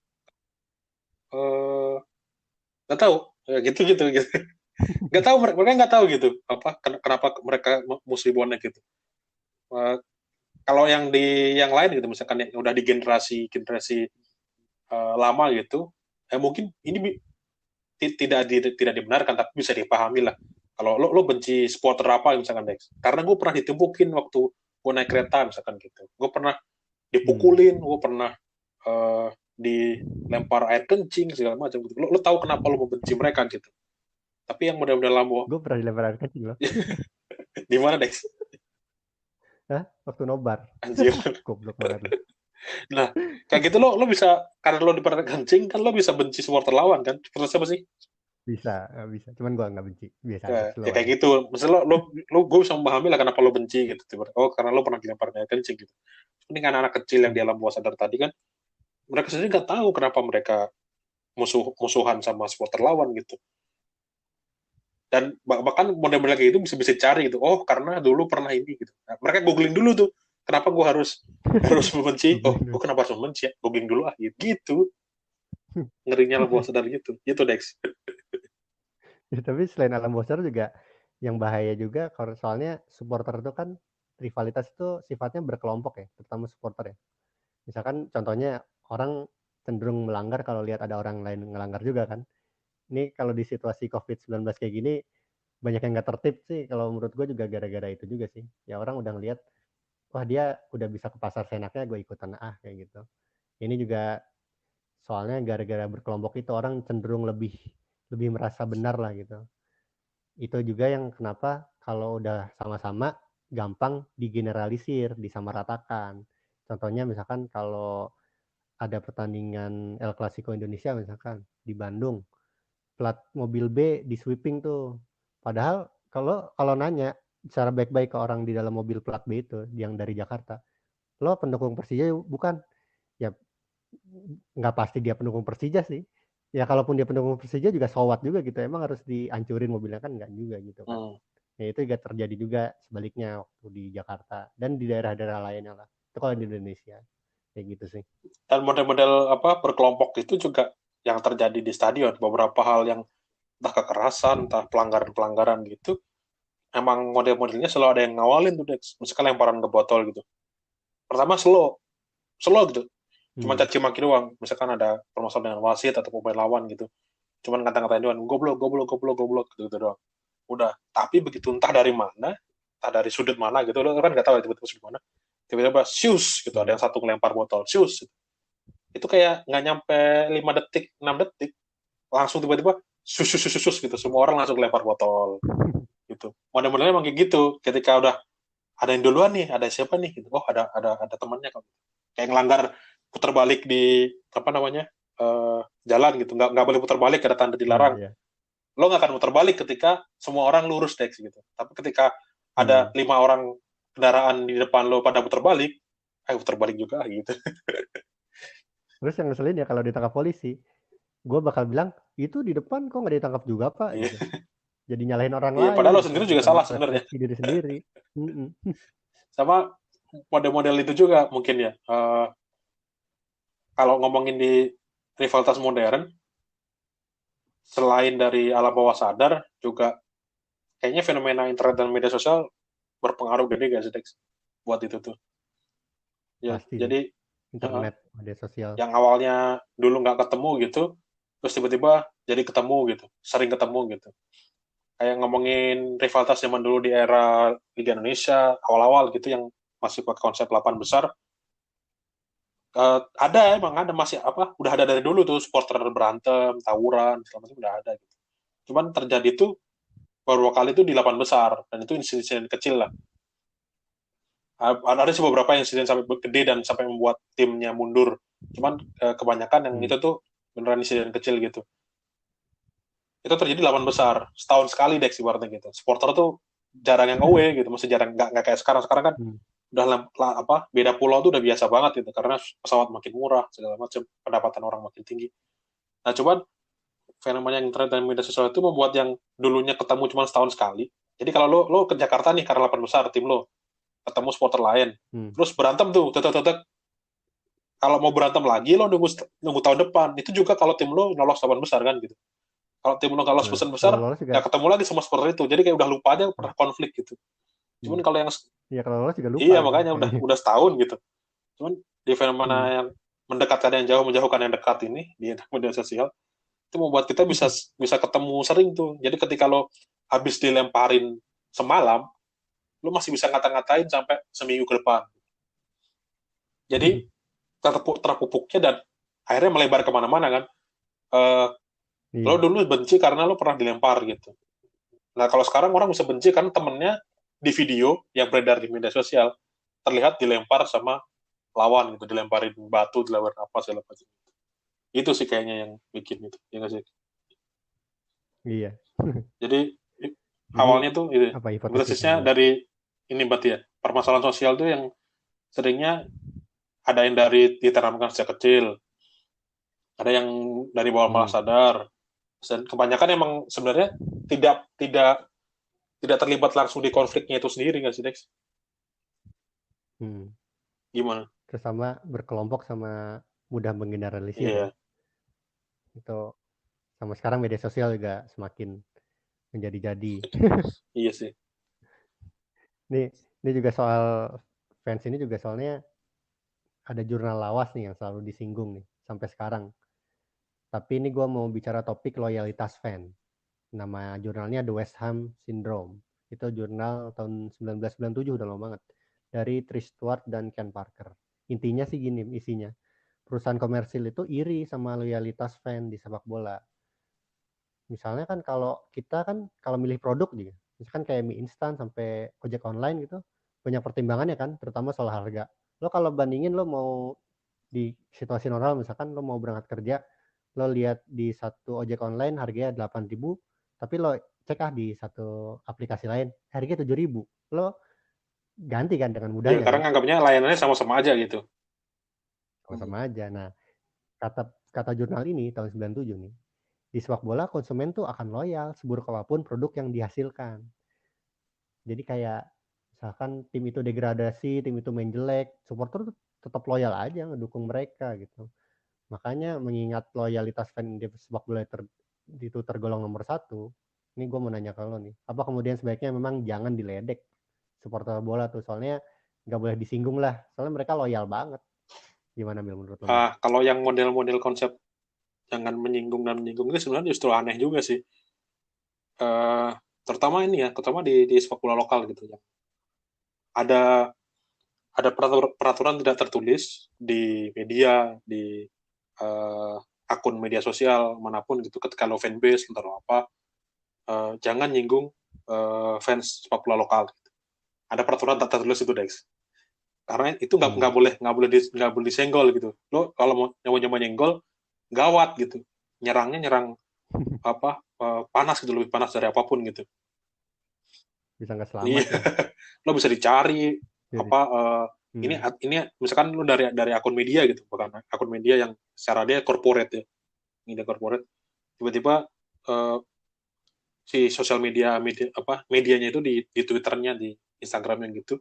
Nggak tahu. Ya, gitu gitu gitu. Nggak tahu mereka nggak tahu gitu apa kenapa mereka musuhin bonek gitu. Uh, Kalau yang di yang lain gitu misalkan yang udah di generasi generasi lama gitu, ya mungkin ini tidak dibenarkan tapi bisa dipahami lah. Kalau lo benci supporter apa misalkan Dex? Karena gue pernah ditimpukin waktu gue naik kereta misalkan gitu. Gue pernah dipukulin, gue pernah dilempar air kencing segala macam gitu. Lo tahu kenapa lo membenci mereka gitu. Tapi yang model-model lama Gue pernah dilempar air kecil loh. di mana Dex? Hah? Waktu nobar. Anjir. Goblok banget loh. Nah, kayak gitu lo bisa karena lo diperankan kencing kan lo bisa benci supporter lawan kan? Supporter siapa sih? Bisa. Cuman gue nggak benci. Biasa aja, Ya slow kayak aja. gitu. Maksudnya lo gue bisa memahami lah kenapa lo benci gitu. Oh karena lo pernah dilempar air kencing gitu. Ini kan anak kecil yang di alam bawah sadar tadi kan mereka sendiri nggak tahu kenapa mereka musuhan sama supporter lawan gitu. Dan bahkan model-model kayak itu bisa cari gitu. Oh karena dulu pernah ini gitu. Nah, mereka googling dulu tuh. Kenapa gue harus membenci? Oh gue kenapa harus membenci ya? Googling dulu ah gitu. Ngerinya lah bawah sadar gitu. Gitu Dex. Ya, tapi selain alam bawah sadar juga yang bahaya juga kalau soalnya supporter itu kan rivalitas itu sifatnya berkelompok ya, terutama supporter ya. Misalkan contohnya orang cenderung melanggar kalau lihat ada orang lain ngelanggar juga kan. Ini kalau di situasi COVID-19 kayak gini banyak yang nggak tertib sih kalau menurut gue juga gara-gara itu juga sih. Ya orang udah ngelihat, wah dia udah bisa ke pasar senaknya gue ikutan kayak gitu. Ini juga soalnya gara-gara berkelompok itu orang cenderung lebih lebih merasa benar lah gitu. Itu juga yang kenapa kalau udah sama-sama gampang digeneralisir, disamaratakan. Contohnya misalkan kalau ada pertandingan El Clasico Indonesia misalkan di Bandung, plat mobil B di sweeping tuh. Padahal kalau nanya secara baik-baik ke orang di dalam mobil plat B itu yang dari Jakarta, lo pendukung Persija bukan? Ya nggak pasti dia pendukung Persija sih. Ya kalaupun dia pendukung Persija juga sowat juga gitu. Emang harus dihancurin mobilnya kan nggak juga gitu kan. Ya itu juga terjadi juga sebaliknya waktu di Jakarta dan di daerah-daerah lainnya lah. Itu kalau di Indonesia kayak gitu sih. Dan model-model apa berkelompok itu juga yang terjadi di stadion. Beberapa hal yang entah kekerasan, entah pelanggaran-pelanggaran gitu, emang model-modelnya selalu ada yang ngawalin tuh, Dex. Misalkan lemparan ke botol gitu. Pertama slow gitu. Cuma caci maki doang. Misalkan ada permasalahan dengan wasit atau pemain lawan gitu. Cuman kata-katain doang, goblok, goblok, goblok, goblok, gitu, doang. Udah. Tapi begitu entah dari mana, entah dari sudut mana gitu, lo kan nggak tahu ya tiba-tiba sudut mana. Tiba-tiba sius gitu, ada yang satu ngelempar botol, sius. Itu kayak nggak nyampe 5 detik, 6 detik, langsung tiba-tiba sus gitu. Semua orang langsung lempar botol gitu. Model-modelnya emang kayak gitu. Ketika udah ada yang duluan nih, ada siapa nih gitu. Oh, ada temannya kok. Kayak ngelanggar putar balik di apa namanya? Jalan gitu. Nggak boleh putar balik, ada tanda dilarang. Iya. Lo nggak akan putar balik ketika semua orang lurus Dex gitu. Tapi ketika ada 5 orang kendaraan di depan lo pada putar balik, ayo putar balik juga gitu. Terus yang ngeselin ya kalau ditangkap polisi, gue bakal bilang itu di depan kok nggak ditangkap juga Pak Iya, gitu. Jadi nyalahin orang iya, lain padahal lo gitu, sendiri juga bukan salah sebenarnya. refleksi diri sendiri. Sama model-model itu juga mungkin ya. Kalau ngomongin di rivalitas modern, selain dari alam bawah sadar, juga kayaknya fenomena internet dan media sosial berpengaruh gede gak sih, Dex? Buat itu tuh. Ya, Pasti sih. jadi Internet, media sosial. yang awalnya dulu nggak ketemu gitu, terus tiba-tiba jadi ketemu gitu, sering ketemu gitu. Kayak ngomongin rivalitas zaman dulu di era Liga Indonesia, awal-awal gitu yang masih pakai konsep 8 besar, ada emang ada masih apa udah ada dari dulu tuh supporter berantem tawuran segala macam udah ada gitu cuman terjadi tuh beberapa kali tuh di 8 besar dan itu insiden kecil lah ada sih beberapa insiden sampai gede dan sampai membuat timnya mundur cuman kebanyakan yang itu tuh beneran insiden kecil gitu itu terjadi 8 besar setahun sekali Dex ibaratnya gitu supporter tuh jarang yang away gitu masih jarang nggak kayak sekarang kan udah apa beda pulau tuh udah biasa banget gitu karena pesawat makin murah segala macam pendapatan orang makin tinggi. Nah cuman fenomena internet dan media sosial itu membuat yang dulunya ketemu cuma setahun sekali. Jadi kalau lo ke Jakarta nih karena 8 besar tim lo ketemu supporter lain, terus berantem tuh, tetek. Kalau mau berantem lagi lo nunggu tahun depan. Itu juga kalau tim lo lolos 8 besar kan gitu. Kalau tim lo nggak lolos besar, ya ketemu lagi sama supporter itu. Jadi kayak udah lupa aja pernah konflik gitu. Cuman kalau yang ya kalau lolos juga lupa. Iya makanya udah setahun gitu. Cuman di fenomena yang mendekatkan yang jauh menjauhkan yang dekat ini di media sosial itu membuat kita bisa ketemu sering tuh. Jadi ketika lo habis dilemparin semalam, lo masih bisa ngata-ngatain sampai seminggu ke depan. Jadi terpupuknya dan akhirnya melebar kemana-mana kan. Lo dulu benci karena lo pernah dilempar gitu. Nah kalau sekarang orang bisa benci karena temennya di video yang beredar di media sosial terlihat dilempar sama lawan gitu, dilemparin batu, dilemparin apa segala macam. Itu sih kayaknya yang bikin itu, ya nggak sih? Iya. Jadi awalnya tuh itu, hipotesisnya dari ini berarti ya, permasalahan sosial tuh yang seringnya ada yang dari ditanamkan sejak kecil, ada yang dari bawah malah sadar, dan kebanyakan emang sebenarnya tidak tidak tidak terlibat langsung di konfliknya itu sendiri nggak sih Dex? Gimana? Terus sama berkelompok sama mudah menggeneralisir ya. Itu sama sekarang media sosial juga semakin menjadi-jadi. Iya sih. Ini juga soal fans ini juga soalnya ada jurnal lawas nih yang selalu disinggung nih sampai sekarang. Tapi ini gue mau bicara topik loyalitas fan. Nama jurnalnya The West Ham Syndrome. Itu jurnal tahun 1997 udah lama banget. Dari Trish Stewart dan Ken Parker. Intinya sih gini isinya. Perusahaan komersil itu iri sama loyalitas fan di sepak bola. Misalnya kan kalau kita kan kalau milih produk juga, misalkan kayak mie instan sampai ojek online gitu, banyak pertimbangannya kan, terutama soal harga. Lo kalau bandingin lo mau di situasi normal misalkan lo mau berangkat kerja, lo lihat di satu ojek online harganya 8.000, tapi lo cek di satu aplikasi lain harganya 7.000, lo ganti kan dengan Ya, mudahnya karena kan, nganggapnya layanannya sama-sama aja gitu. sama-sama aja. Nah, kata kata jurnal ini tahun 97 nih, di sepak bola konsumen tuh akan loyal seburuk apapun produk yang dihasilkan. Jadi kayak misalkan tim itu degradasi, tim itu main jelek, supporter tuh tetap loyal aja ngedukung mereka gitu. Makanya mengingat loyalitas fan di sepak bola itu tergolong nomor satu, ini gue mau nanya ke lo nih, apa kemudian sebaiknya memang jangan diledek supporter bola tuh, soalnya nggak boleh disinggung lah, soalnya mereka loyal banget. Gimana Bil menurut lo Bil? Kalau yang model-model konsep jangan menyinggung dan menyinggung itu sebenarnya justru aneh juga sih. Eh, Terutama ini ya, terutama di sepak bola lokal gitu ya. Ada peraturan tidak tertulis di media, di eh, akun media sosial manapun gitu, ketika lo fanbase atau apa, jangan nyinggung fans sepak bola lokal. Ada peraturan tak tertulis itu, Dex. Karena itu Hmm. nggak boleh disenggol gitu. Lo kalau mau nyoba-nyoba nyenggol, gawat gitu. Nyerangnya nyerang apa, panas gitu, lebih panas dari apapun gitu. Bisa nggak Iya, selamat ya. lo bisa dicari Jadi apa, ini hmm. ini misalkan lo dari akun media gitu, bukan akun media yang secara dia corporate ya, media corporate, tiba-tiba eh, si sosial media apa medianya itu di Twitternya, di Instagramnya gitu,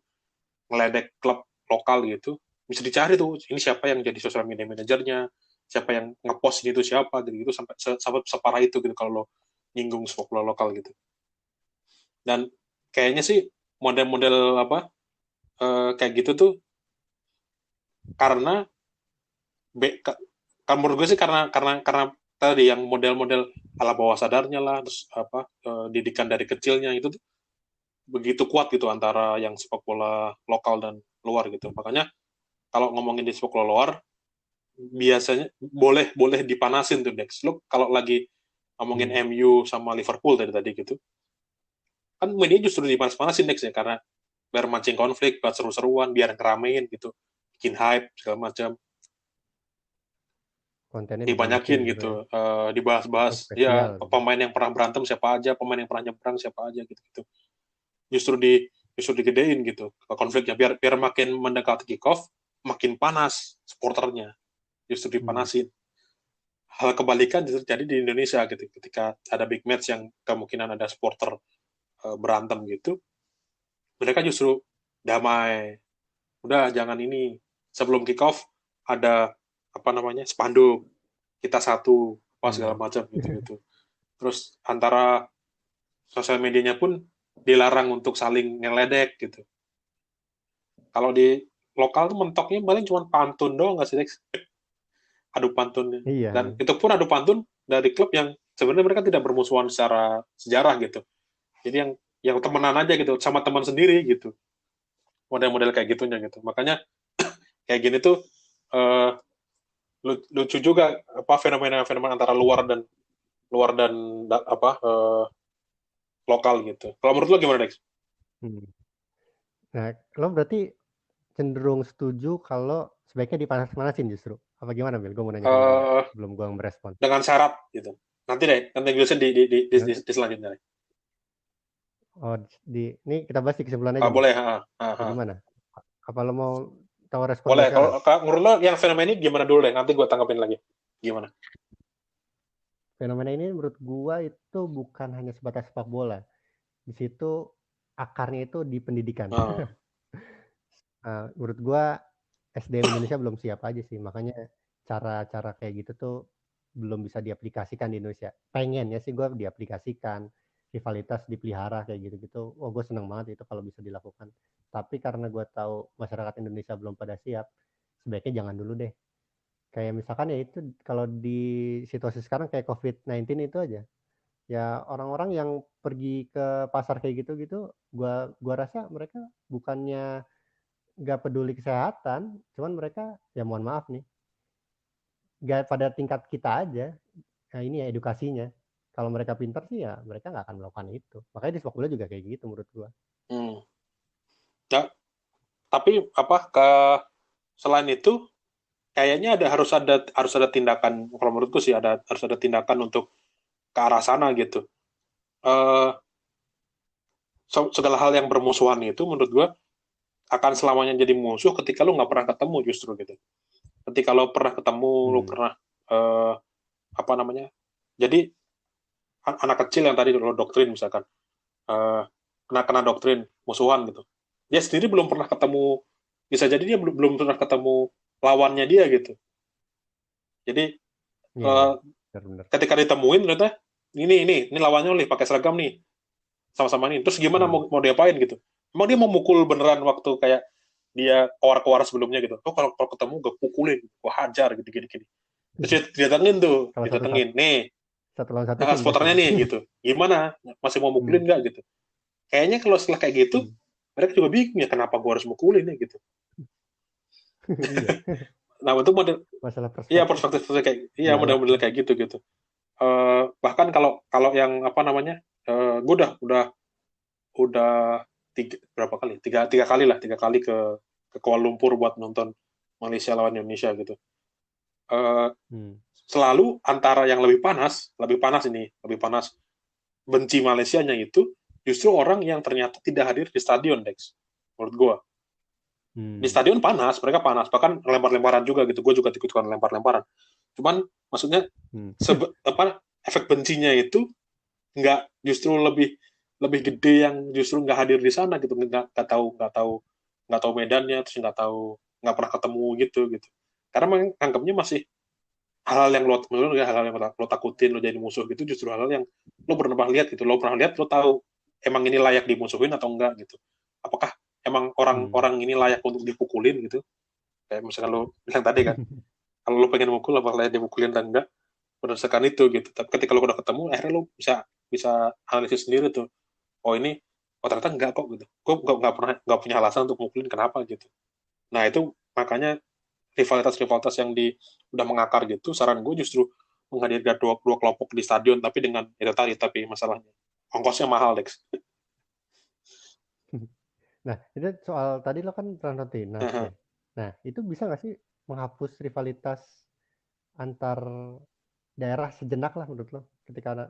ngeledek klub lokal gitu, bisa dicari tuh ini siapa yang jadi sosial media manajernya, siapa yang ngepost itu siapa gitu gitu, sampai separah itu gitu kalau lo nyinggung sepak bola lokal gitu. Dan kayaknya sih model-model apa, kayak gitu tuh karena be, menurut gue sih karena tadi yang model-model ala bawah sadarnya lah, terus apa, didikan dari kecilnya itu tuh begitu kuat gitu antara yang sepak bola lokal dan luar gitu. Makanya kalau ngomongin di sepak bola luar, biasanya boleh boleh dipanasin tuh Dex. Lo kalau lagi ngomongin Hmm. MU sama Liverpool tadi tadi gitu, kan media justru dipanas-panasin Dex ya, karena biar mancing konflik, buat seru-seruan, biar ngeramein gitu, bikin hype segala macam, Kontennya dibanyakin dibanyakin gitu ya, gitu, atau dibahas spesial ya gitu. pemain yang pernah berantem siapa aja, pemain yang pernah nyebrang siapa aja gitu gitu. Justru justru digedein gitu konfliknya, biar biar makin mendekati kick off makin panas supporternya, justru Hmm. dipanasin. Hal kebalikan terjadi di Indonesia gitu, ketika ada big match yang kemungkinan ada supporter berantem gitu, mereka justru damai, udah jangan ini, sebelum kick off ada apa namanya spanduk, kita satu apa segala Hmm. macam gitu gitu. Terus antara sosial medianya pun dilarang untuk saling ngeledek gitu. Kalau di lokal tuh mentoknya paling cuma pantun doang nggak sih Lex? Adu pantunnya. Dan Iya. itu pun adu pantun dari klub yang sebenarnya mereka tidak bermusuhan secara sejarah gitu. Jadi yang temenan aja gitu, sama teman sendiri gitu. Model-model kayak gitunya gitu. Makanya kayak gini tuh eh, lucu juga apa fenomena-fenomena antara luar dan apa, lokal gitu. Kalau menurut lo gimana, Dex? Hmm. Nah, lo berarti cenderung setuju kalau sebaiknya dipanas-panasin justru. Apa gimana, Bil? Gue mau nanya ke lo nih, Eh sebelum gue merespon. dengan syarat gitu. Nanti deh, nanti jelasin Nah, di selanjutnya. oh, ini kita bahas di kesimpulan aja nih. Boleh, Apa gimana? Apa lo mau tahu respon gue boleh. sekarang? Kalau menurut lo yang fenomena ini gimana dulu deh, nanti gue tanggapin lagi. Gimana? Fenomena ini menurut gue itu bukan hanya sebatas sepak bola. Di situ akarnya itu di pendidikan. Uh, Menurut gue SDM Indonesia belum siap aja sih. Makanya cara-cara kayak gitu tuh belum bisa diaplikasikan di Indonesia. Pengennya sih gue diaplikasikan, rivalitas dipelihara kayak gitu-gitu. Oh, gue seneng banget itu kalau bisa dilakukan. Tapi karena gue tahu masyarakat Indonesia belum pada siap, sebaiknya jangan dulu deh. Kayak misalkan ya itu kalau di situasi sekarang kayak COVID-19 itu aja. Ya orang-orang yang pergi ke pasar kayak gitu-gitu, gua rasa mereka bukannya nggak peduli kesehatan, cuman mereka ya mohon maaf nih, nggak pada tingkat kita aja. Nah ini ya edukasinya. Kalau mereka pintar sih ya mereka nggak akan melakukan itu. Makanya di sepak bola juga kayak gitu menurut gua. ya, tapi apa ke selain itu kayaknya harus ada tindakan, kalau menurutku sih harus ada tindakan untuk ke arah sana gitu. Eh, Segala hal yang bermusuhan itu menurut gua akan selamanya jadi musuh ketika lu nggak pernah ketemu justru gitu. Ketika lo pernah ketemu, lo Hmm. pernah eh, apa namanya? Jadi anak kecil yang tadi lo doktrin misalkan, eh, kena kena doktrin musuhan gitu. Dia sendiri belum pernah ketemu, bisa jadi dia belum belum pernah ketemu lawannya dia gitu. Jadi Iya, eh, iya. Benar-benar. ketika ditemuin ternyata ini lawannya nih pakai seragam nih sama-sama nih. Terus gimana Hmm. mau diapain gitu? Emang dia mau mukul beneran waktu kayak dia kowar-kowar sebelumnya gitu. Oh kalau ketemu gue pukulin, gue hajar gitu gini. Terus dia datengin tuh, Kalau dia datengin. Nih, satu lawan satu nah, sih enggak sih. spoternya nih gitu. Gimana? Masih mau Hmm. mukulin nggak gitu? Kayaknya kalau setelah kayak gitu, Hmm. mereka juga bingung ya kenapa gue harus mukulin ya gitu. Iya, Nah untuk model, masalah iya perspektif perspektif kayak, iya dialog model-model ya. kayak gitu gitu. Bahkan kalau yang apa namanya, gue udah berapa kali? Tiga kali lah, tiga kali ke Kuala Lumpur buat nonton Malaysia lawan Indonesia gitu. Uh, Hmm. Selalu antara yang lebih panas ini, lebih panas benci Malaysianya itu justru orang yang ternyata tidak hadir di stadion, Dex. Menurut gue. Di Hmm. stadion panas, mereka panas. Bahkan lempar-lemparan juga gitu. Gue juga ikut lempar-lemparan. Cuman maksudnya Hmm. efek bencinya itu nggak justru lebih lebih gede yang justru nggak hadir di sana gitu, nggak tahu medannya, terus nggak pernah ketemu gitu karena anggapnya masih hal-hal yang hal-hal yang lo takutin lo jadi musuh gitu justru hal-hal yang lo pernah lihat gitu, lo pernah lihat, lo tahu emang ini layak dimusuhin atau enggak gitu, apakah emang Hmm. orang-orang ini layak untuk dipukulin gitu, kayak misalkan lo bilang tadi kan kalau lo pengen mukul apa layak dipukulin dan enggak berdasarkan itu gitu. Tapi ketika lo udah ketemu akhirnya lo bisa bisa analisis sendiri tuh, oh ini, oh ternyata enggak kok gitu, gue nggak punya alasan untuk mukulin kenapa gitu. Nah itu makanya rivalitas yang udah mengakar gitu, saran gue justru menghadirkan dua kelompok di stadion tapi dengan itu tadi, tapi masalahnya ongkosnya mahal, Dex. Nah, itu soal tadi lo kan pernah nonton timnas nih. Nah, itu bisa nggak sih menghapus rivalitas antar daerah sejenak lah menurut lo ketika ada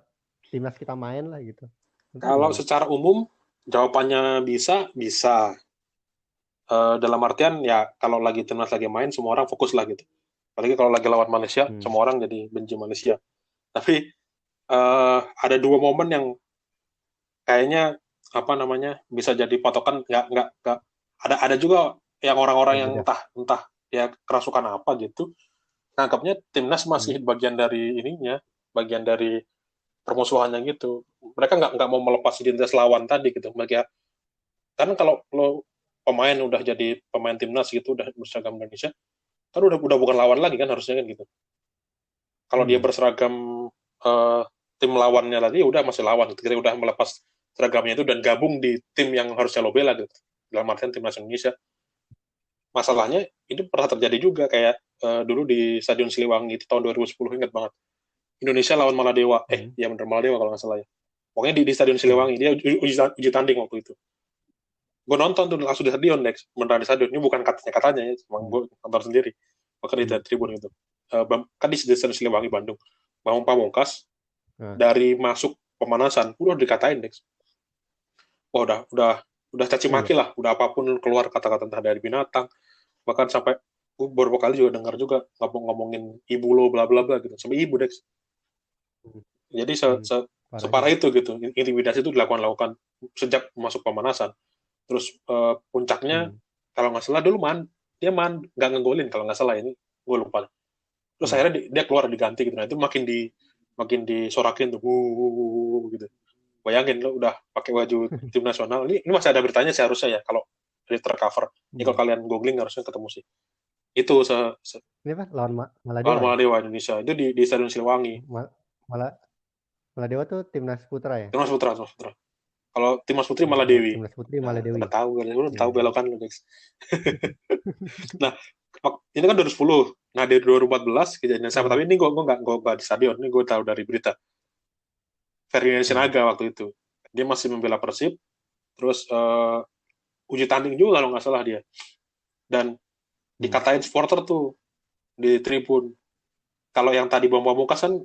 timnas kita main lah gitu. Itu Kalau gimana? secara umum jawabannya bisa. Dalam artian ya kalau lagi timnas lagi main semua orang fokus lah gitu. Apalagi kalau lagi lawan Malaysia Hmm. semua orang jadi benci Malaysia. Tapi ada dua momen yang kayaknya apa namanya bisa jadi patokan, nggak ada juga yang orang-orang yang Beda-beda. entah ya kerasukan apa gitu nganggapnya timnas Hmm. masih bagian dari ininya, bagian dari permusuhannya gitu, mereka nggak mau melepas identitas lawan tadi gitu mereka, karena kalau lo pemain udah jadi pemain timnas gitu udah berseragam Indonesia kan udah bukan lawan lagi kan harusnya kan gitu, kalau dia Hmm. berseragam eh, tim lawannya lagi udah masih lawan ketika udah melepas seragamnya itu dan gabung di tim yang harusnya lo bela gitu, dalam artian timnas Indonesia. Masalahnya itu pernah terjadi juga kayak dulu di Stadion Siliwangi itu tahun 2010, ingat banget, Indonesia lawan Maladewa, Hmm. ya bener Maladewa kalau nggak salah ya, pokoknya di Stadion Hmm. Siliwangi dia uji tanding waktu itu, gue nonton tuh langsung di stadion, Dex, beneran di stadion, ini bukan katanya ya, emang Hmm. gue nonton sendiri bahkan di Hmm. tribun itu. Kan di Stadion Siliwangi Bandung, Bang Pamungkas Nah. dari masuk pemanasan udah dikatain, Dex, wah udah caci Oh iya. maki lah, udah apapun keluar kata-kata entah dari binatang, bahkan sampai beberapa kali juga dengar juga ngomongin ibu lo bla bla bla gitu sampai ibu, Dex. Hmm. Jadi Hmm. Parah separah juga. itu gitu, intimidasi itu dilakukan sejak masuk pemanasan. Terus puncaknya Hmm. kalau nggak salah dulu dia nggak ngegolin kalau nggak salah, ini gue lupa. Terus Hmm. akhirnya dia keluar diganti gitu, nah itu makin disorakin tuh, gitu. Bayangin lo udah pakai baju tim nasional, ini masih ada beritanya seharusnya ya kalau dari tercover. Ini Hmm. kalau kalian googling harusnya ketemu sih. Itu Ini apa? Lawan lawan Maladewa ya? Maladewa Indonesia itu di Stadion Siliwangi. Malah Maladewa tuh timnas putra ya? Timnas Putra. Kalau Timnas Putri malah Oh, Dewi. timnas putri Nah, Maladewi. udah Iya, tahu iya. belokan lu, guys. Nah, ini kan 2010. Nah, di 2014 kejadian sama, Hmm. tapi ini gue nggak di stadion, ini gue tahu dari berita. Ferdinand Hmm. Sinaga waktu itu dia masih membela Persib, terus uji tanding juga kalau nggak salah dia, dan Hmm. dikatain supporter tuh, di tribun. Kalau yang tadi Bang Pamungkas kan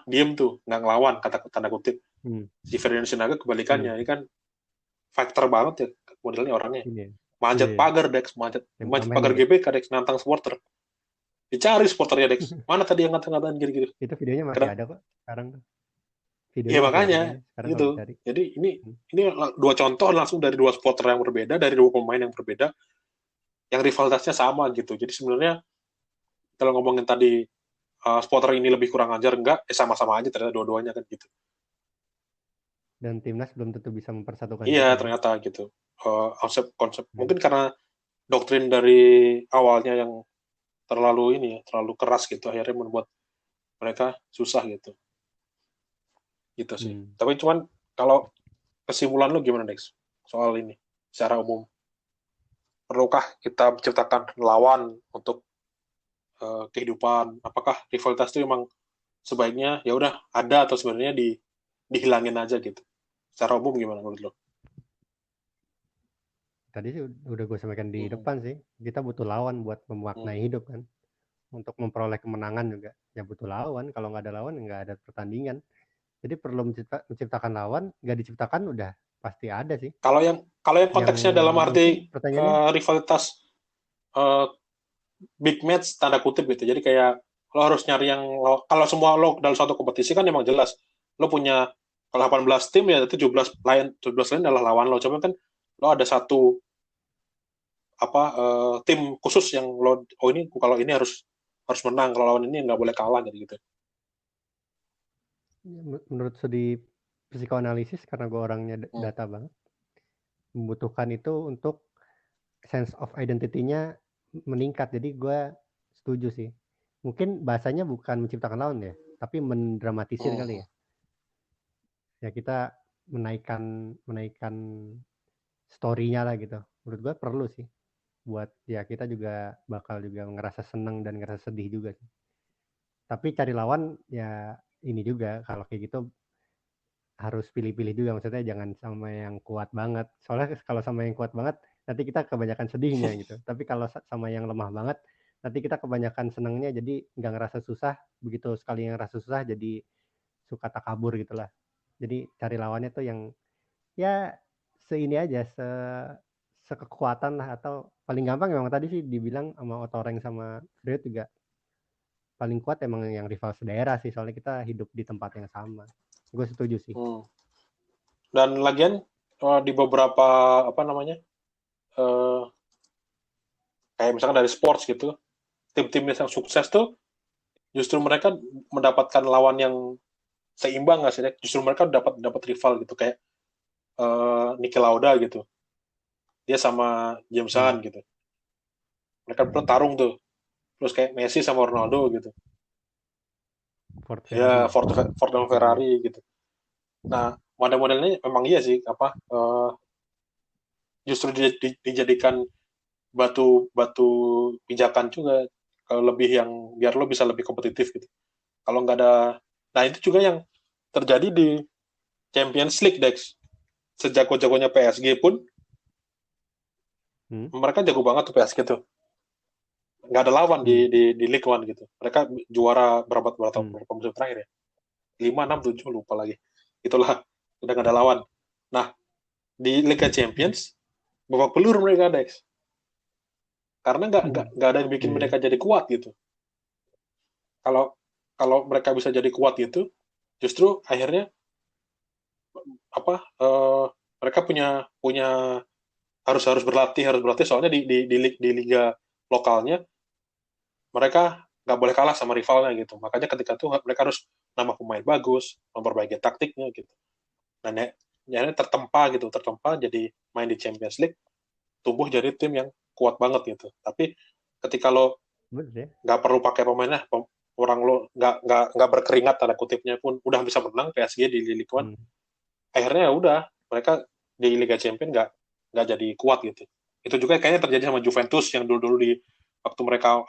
diem tuh, nggak ngelawan, kata tanda kutip. Si Ferdinand Sinaga kebalikannya, ini kan fighter banget ya modelnya orangnya. Ini ya. Manjat Iya, pagar Dex, manjat temperamen pagar ya. GBK Dex, nantang supporter. Dicari supporternya Dex. Mana tadi yang ngata-ngatain gini-gini? Itu videonya masih Karena ada kok sekarang. ya Videonya masih ada makanya kayaknya sekarang kalau gitu. dicari. Jadi ini dua contoh langsung dari dua supporter yang berbeda, dari dua pemain yang berbeda, yang rivalitasnya sama gitu. Jadi sebenarnya kalau ngomongin tadi supporter ini lebih kurang ajar enggak, sama-sama aja ternyata dua-duanya kan gitu. Dan timnas belum tentu bisa mempersatukan Iya kita ya. ternyata gitu. Konsep mungkin karena doktrin dari awalnya yang terlalu terlalu keras gitu, akhirnya membuat mereka susah gitu sih. Hmm. Tapi cuman kalau kesimpulan lu gimana Dex soal ini secara umum? Perlukah kita menciptakan lawan untuk kehidupan? Apakah rivalitas itu memang sebaiknya ya udah ada atau sebenarnya dihilangin aja gitu? Secara umum gimana menurut lo? Tadi sih udah gue sampaikan di Hmm, depan sih. Kita butuh lawan buat hmm, memaknai hidup kan. Untuk memperoleh kemenangan juga. Ya butuh lawan. Kalau nggak ada lawan, nggak ada pertandingan. Jadi perlu menciptakan lawan. Nggak diciptakan udah pasti ada sih. Kalau yang Yang konteksnya dalam mungkin arti pertanyaannya, rivalitas eh, big match tanda kutip gitu. Jadi kayak lo harus nyari yang kalau semua lo dalam satu kompetisi kan emang jelas lo punya kalau 18 tim ya 17 lain adalah lawan lo. Coba kan lo ada satu tim khusus yang lo ini kalau ini harus harus menang, kalau lawan ini nggak boleh kalah gitu. menurut studi psikoanalisis, karena gue orangnya Hmm. data banget, membutuhkan itu untuk sense of identity-nya meningkat. Jadi gue setuju sih. Mungkin bahasanya bukan menciptakan lawan ya, tapi mendramatisir kali Hmm. ya. Ya kita menaikkan menaikkan story-nya lah gitu. Menurut gue perlu sih. Buat ya kita juga bakal juga ngerasa seneng dan ngerasa sedih juga sih. Tapi cari lawan ya ini juga, kalau kayak gitu harus pilih-pilih juga, maksudnya jangan sama yang kuat banget. Soalnya kalau sama yang kuat banget nanti kita kebanyakan sedihnya gitu. Tapi kalau sama yang lemah banget nanti kita kebanyakan senengnya, jadi nggak ngerasa susah. Begitu sekali yang ngerasa susah jadi suka takabur gitulah. Jadi cari lawannya tuh yang ya seini aja, sekekuatan lah, atau paling gampang memang tadi sih dibilang sama Otoreng sama Freud juga, paling kuat emang yang rival sedaerah sih, soalnya kita hidup di tempat yang sama. Gue setuju sih. Hmm. Dan lagian di beberapa apa namanya eh, kayak misalkan dari sports gitu, tim-tim yang sukses tuh justru mereka mendapatkan lawan yang seimbang nggak sih? Justru mereka dapat dapat rival gitu kayak Niki Lauda gitu, dia sama James Hmm. Hunt gitu. Mereka bertarung tuh, terus kayak Messi sama Ronaldo gitu. Ford Ya Ferrari ya, Ford dan F1-nya. Ferrari gitu. Nah model-modelnya memang iya sih justru dijadikan batu batu pijakan juga kalau lebih yang biar lo bisa lebih kompetitif gitu. Kalau nggak ada, nah itu juga yang terjadi di Champions League Dex. Sejago-jagonya PSG pun Hmm? mereka jago banget tuh PSG tuh. Nggak ada lawan Hmm. di League One gitu. Mereka juara Hmm. berapa musim terakhir ya? 5, 6, 7 lupa lagi. Itulah udah nggak ada lawan. Nah di Liga Champions babak belur mereka Dex. Karena nggak ada yang bikin Iya. mereka jadi kuat gitu. Kalau kalau mereka bisa jadi kuat gitu, justru akhirnya apa mereka punya punya harus harus berlatih soalnya di liga lokalnya mereka nggak boleh kalah sama rivalnya gitu. Makanya ketika itu mereka harus nambah pemain bagus, memperbaiki taktiknya gitu. Dan ya tertempa gitu, tertempa jadi main di Champions League, tumbuh jadi tim yang kuat banget gitu. Tapi ketika lo Bener ya. nggak perlu pakai pemainnya, orang lo nggak berkeringat tanda kutipnya pun udah bisa menang PSG di Ligue 1, Hmm. akhirnya ya udah mereka di Liga Champions nggak jadi kuat gitu. Itu juga kayaknya terjadi sama Juventus yang dulu-dulu di waktu mereka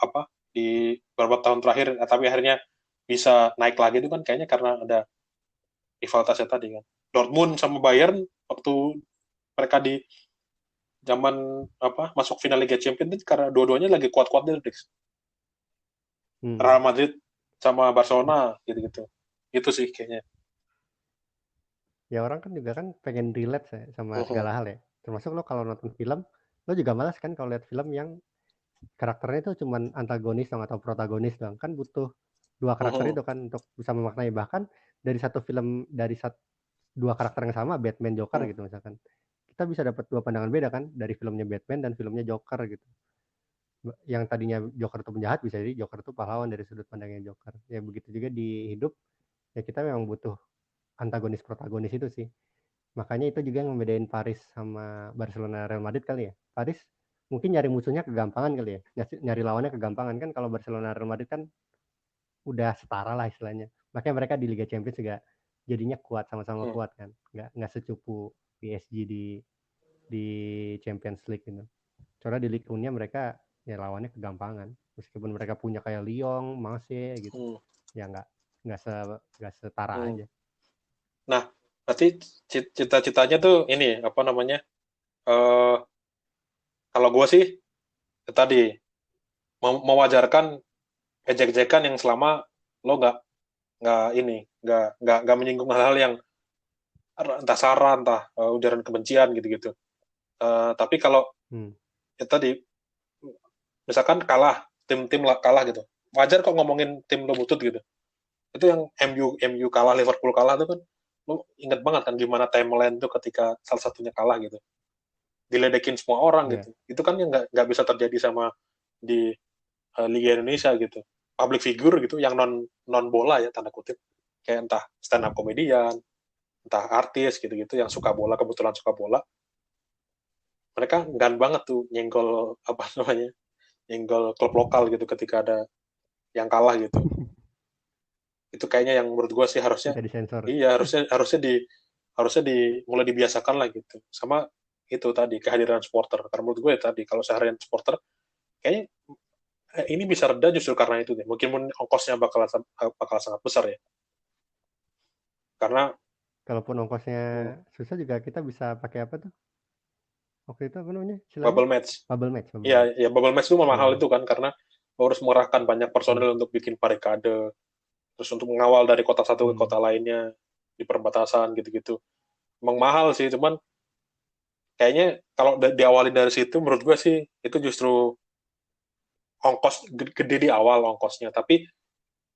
di beberapa tahun terakhir, tapi akhirnya bisa naik lagi itu kan kayaknya karena ada rivalitasnya tadi kan. Dortmund sama Bayern waktu mereka di zaman masuk final Liga Champions itu karena dua-duanya lagi kuat-kuatnya, Real Madrid sama Barcelona gitu-gitu. Itu sih kayaknya. Ya orang kan juga kan pengen relate sama segala hal ya. Termasuk lo kalau nonton film, lo juga malas kan kalau lihat film yang karakternya itu cuman antagonis dong atau protagonis dong. Kan butuh dua karakter itu kan untuk bisa memaknai. Bahkan dari satu film, dua karakter yang sama, Batman, Joker gitu misalkan. Kita bisa dapat dua pandangan beda kan dari filmnya Batman dan filmnya Joker gitu. Yang tadinya Joker itu penjahat bisa jadi Joker itu pahlawan dari sudut pandangnya Joker. Ya begitu juga di hidup, ya kita memang butuh antagonis protagonis itu sih. Makanya itu juga yang membedain Paris sama Barcelona Real Madrid kali ya. Paris mungkin nyari musuhnya kegampangan kali ya. Nyari lawannya kegampangan kan, kalau Barcelona Real Madrid kan udah setara lah istilahnya. Makanya mereka di Liga Champions juga jadinya kuat, sama-sama kuat kan. Nggak secupu PSG di Champions League gitu. Soalnya di Ligue 1-nya mereka ya lawannya kegampangan. Meskipun mereka punya kayak Lyon, Marseille gitu. Ya nggak setara aja. Nah, berarti cita-citanya tuh ini apa namanya? Kalau gue sih tadi mewajarkan ejek-ejekan yang selama lo nggak menyinggung hal-hal yang entah sara, entah ujaran kebencian gitu-gitu. Tapi kalau ya tadi misalkan kalah, tim kalah gitu, wajar kok ngomongin tim lo butut gitu. Itu yang MU kalah, Liverpool kalah itu kan lo inget banget kan gimana timeline tuh ketika salah satunya kalah gitu, diledekin semua orang gitu. Itu kan yang nggak bisa terjadi sama di Liga Indonesia gitu. Public figure gitu yang non bola ya tanda kutip, kayak entah stand up komedian, entah artis gitu-gitu yang suka bola, kebetulan suka bola, mereka enggan banget tuh nyenggol apa namanya, nyenggol klub lokal gitu ketika ada yang kalah gitu. Itu kayaknya yang menurut gue sih harusnya iya harusnya mulai dibiasakan lah gitu. Sama itu tadi kehadiran supporter, karena menurut gue ya tadi kalau seharian supporter kayaknya ini bisa reda justru karena itu deh. Mungkin ongkosnya bakal sangat besar ya. Karena kalaupun ongkosnya susah juga kita bisa pakai apa tuh? Waktu itu apa namanya? bubble match. Bubble match. Ya bubble match itu mahal itu kan karena harus mengerahkan banyak personel untuk bikin barikade, terus untuk mengawal dari kota satu ke kota lainnya di perbatasan gitu-gitu. Emang mahal sih, cuman kayaknya kalau diawali dari situ menurut gue sih itu justru ongkos gede di awal ongkosnya, tapi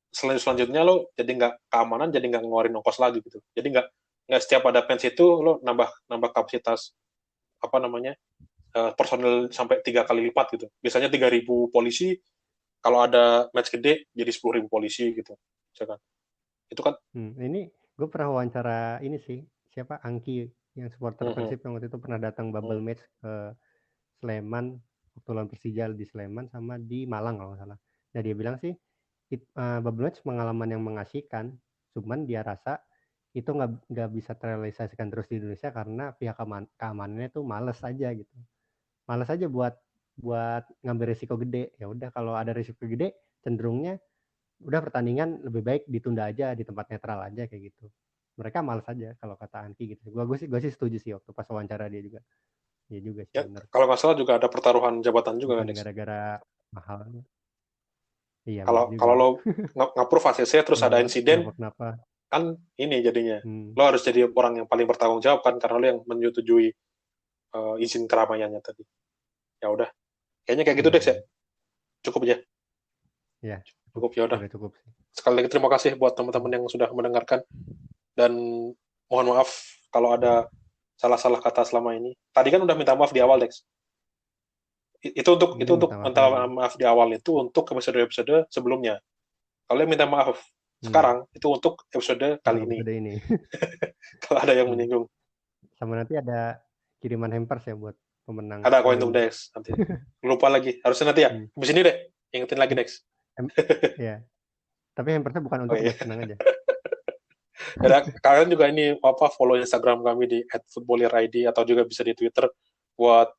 selanjutnya lo jadi nggak keamanan, jadi nggak ngeluarin ongkos lagi gitu. Jadi nggak setiap ada pensi itu lo nambah kapasitas apa namanya personel sampai 3 kali lipat gitu. Biasanya 3.000 polisi, kalau ada match gede jadi 10.000 polisi gitu. Misalkan. Itu kan. Ini gue pernah wawancara ini sih, siapa Angki yang supporter Persib yang waktu itu pernah datang bubble match ke Sleman waktu lawan Persija di Sleman sama di Malang kalau nggak salah. Nah dia bilang sih bubble match pengalaman yang mengasihkan, cuman dia rasa itu nggak bisa terrealisasikan terus di Indonesia karena pihak keamanannya tuh males aja gitu. Males aja buat ngambil risiko gede. Ya udah kalau ada risiko gede cenderungnya udah pertandingan lebih baik ditunda aja di tempat netral aja kayak gitu. Mereka malas aja kalau kata Anki gitu. Gue sih setuju sih waktu pas wawancara dia juga. Iya juga sih Ya, benar. kalau nggak salah juga ada pertaruhan jabatan juga Bukan kan, gara-gara mahal. Iya. Kalau lo nge-approve ACC terus ada insiden, kenapa? kan ini jadinya lo harus jadi orang yang paling bertanggung jawab kan karena lo yang menyetujui izin keramaiannya tadi. Ya udah, kayaknya kayak gitu deh ya. Cukup aja. Ya. Cukup ya udah. Cukup sih. Sekali lagi terima kasih buat teman-teman yang sudah mendengarkan dan mohon maaf kalau ada salah-salah kata selama ini. Tadi kan udah minta maaf di awal, Dex. Itu untuk minta maaf di awal itu untuk episode sebelumnya. Kalau yang minta maaf sekarang itu untuk episode kali ini. Kalau ada yang menyinggung. Sama nanti ada kiriman hampers ya buat pemenang. Ada koin untuk Dex nanti. Lupa lagi. Harusnya nanti ya. Habis ini deh. Ingetin lagi Dex. Iya. Tapi hampersnya bukan untuk tenang aja. Ya, kalian juga ini follow Instagram kami di @footballerid atau juga bisa di Twitter buat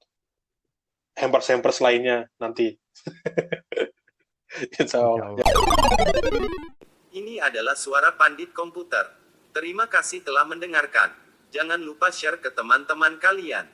hampers lainnya nanti. Insya Allah. Ini adalah suara Pandit Komputer. Terima kasih telah mendengarkan. Jangan lupa share ke teman-teman kalian.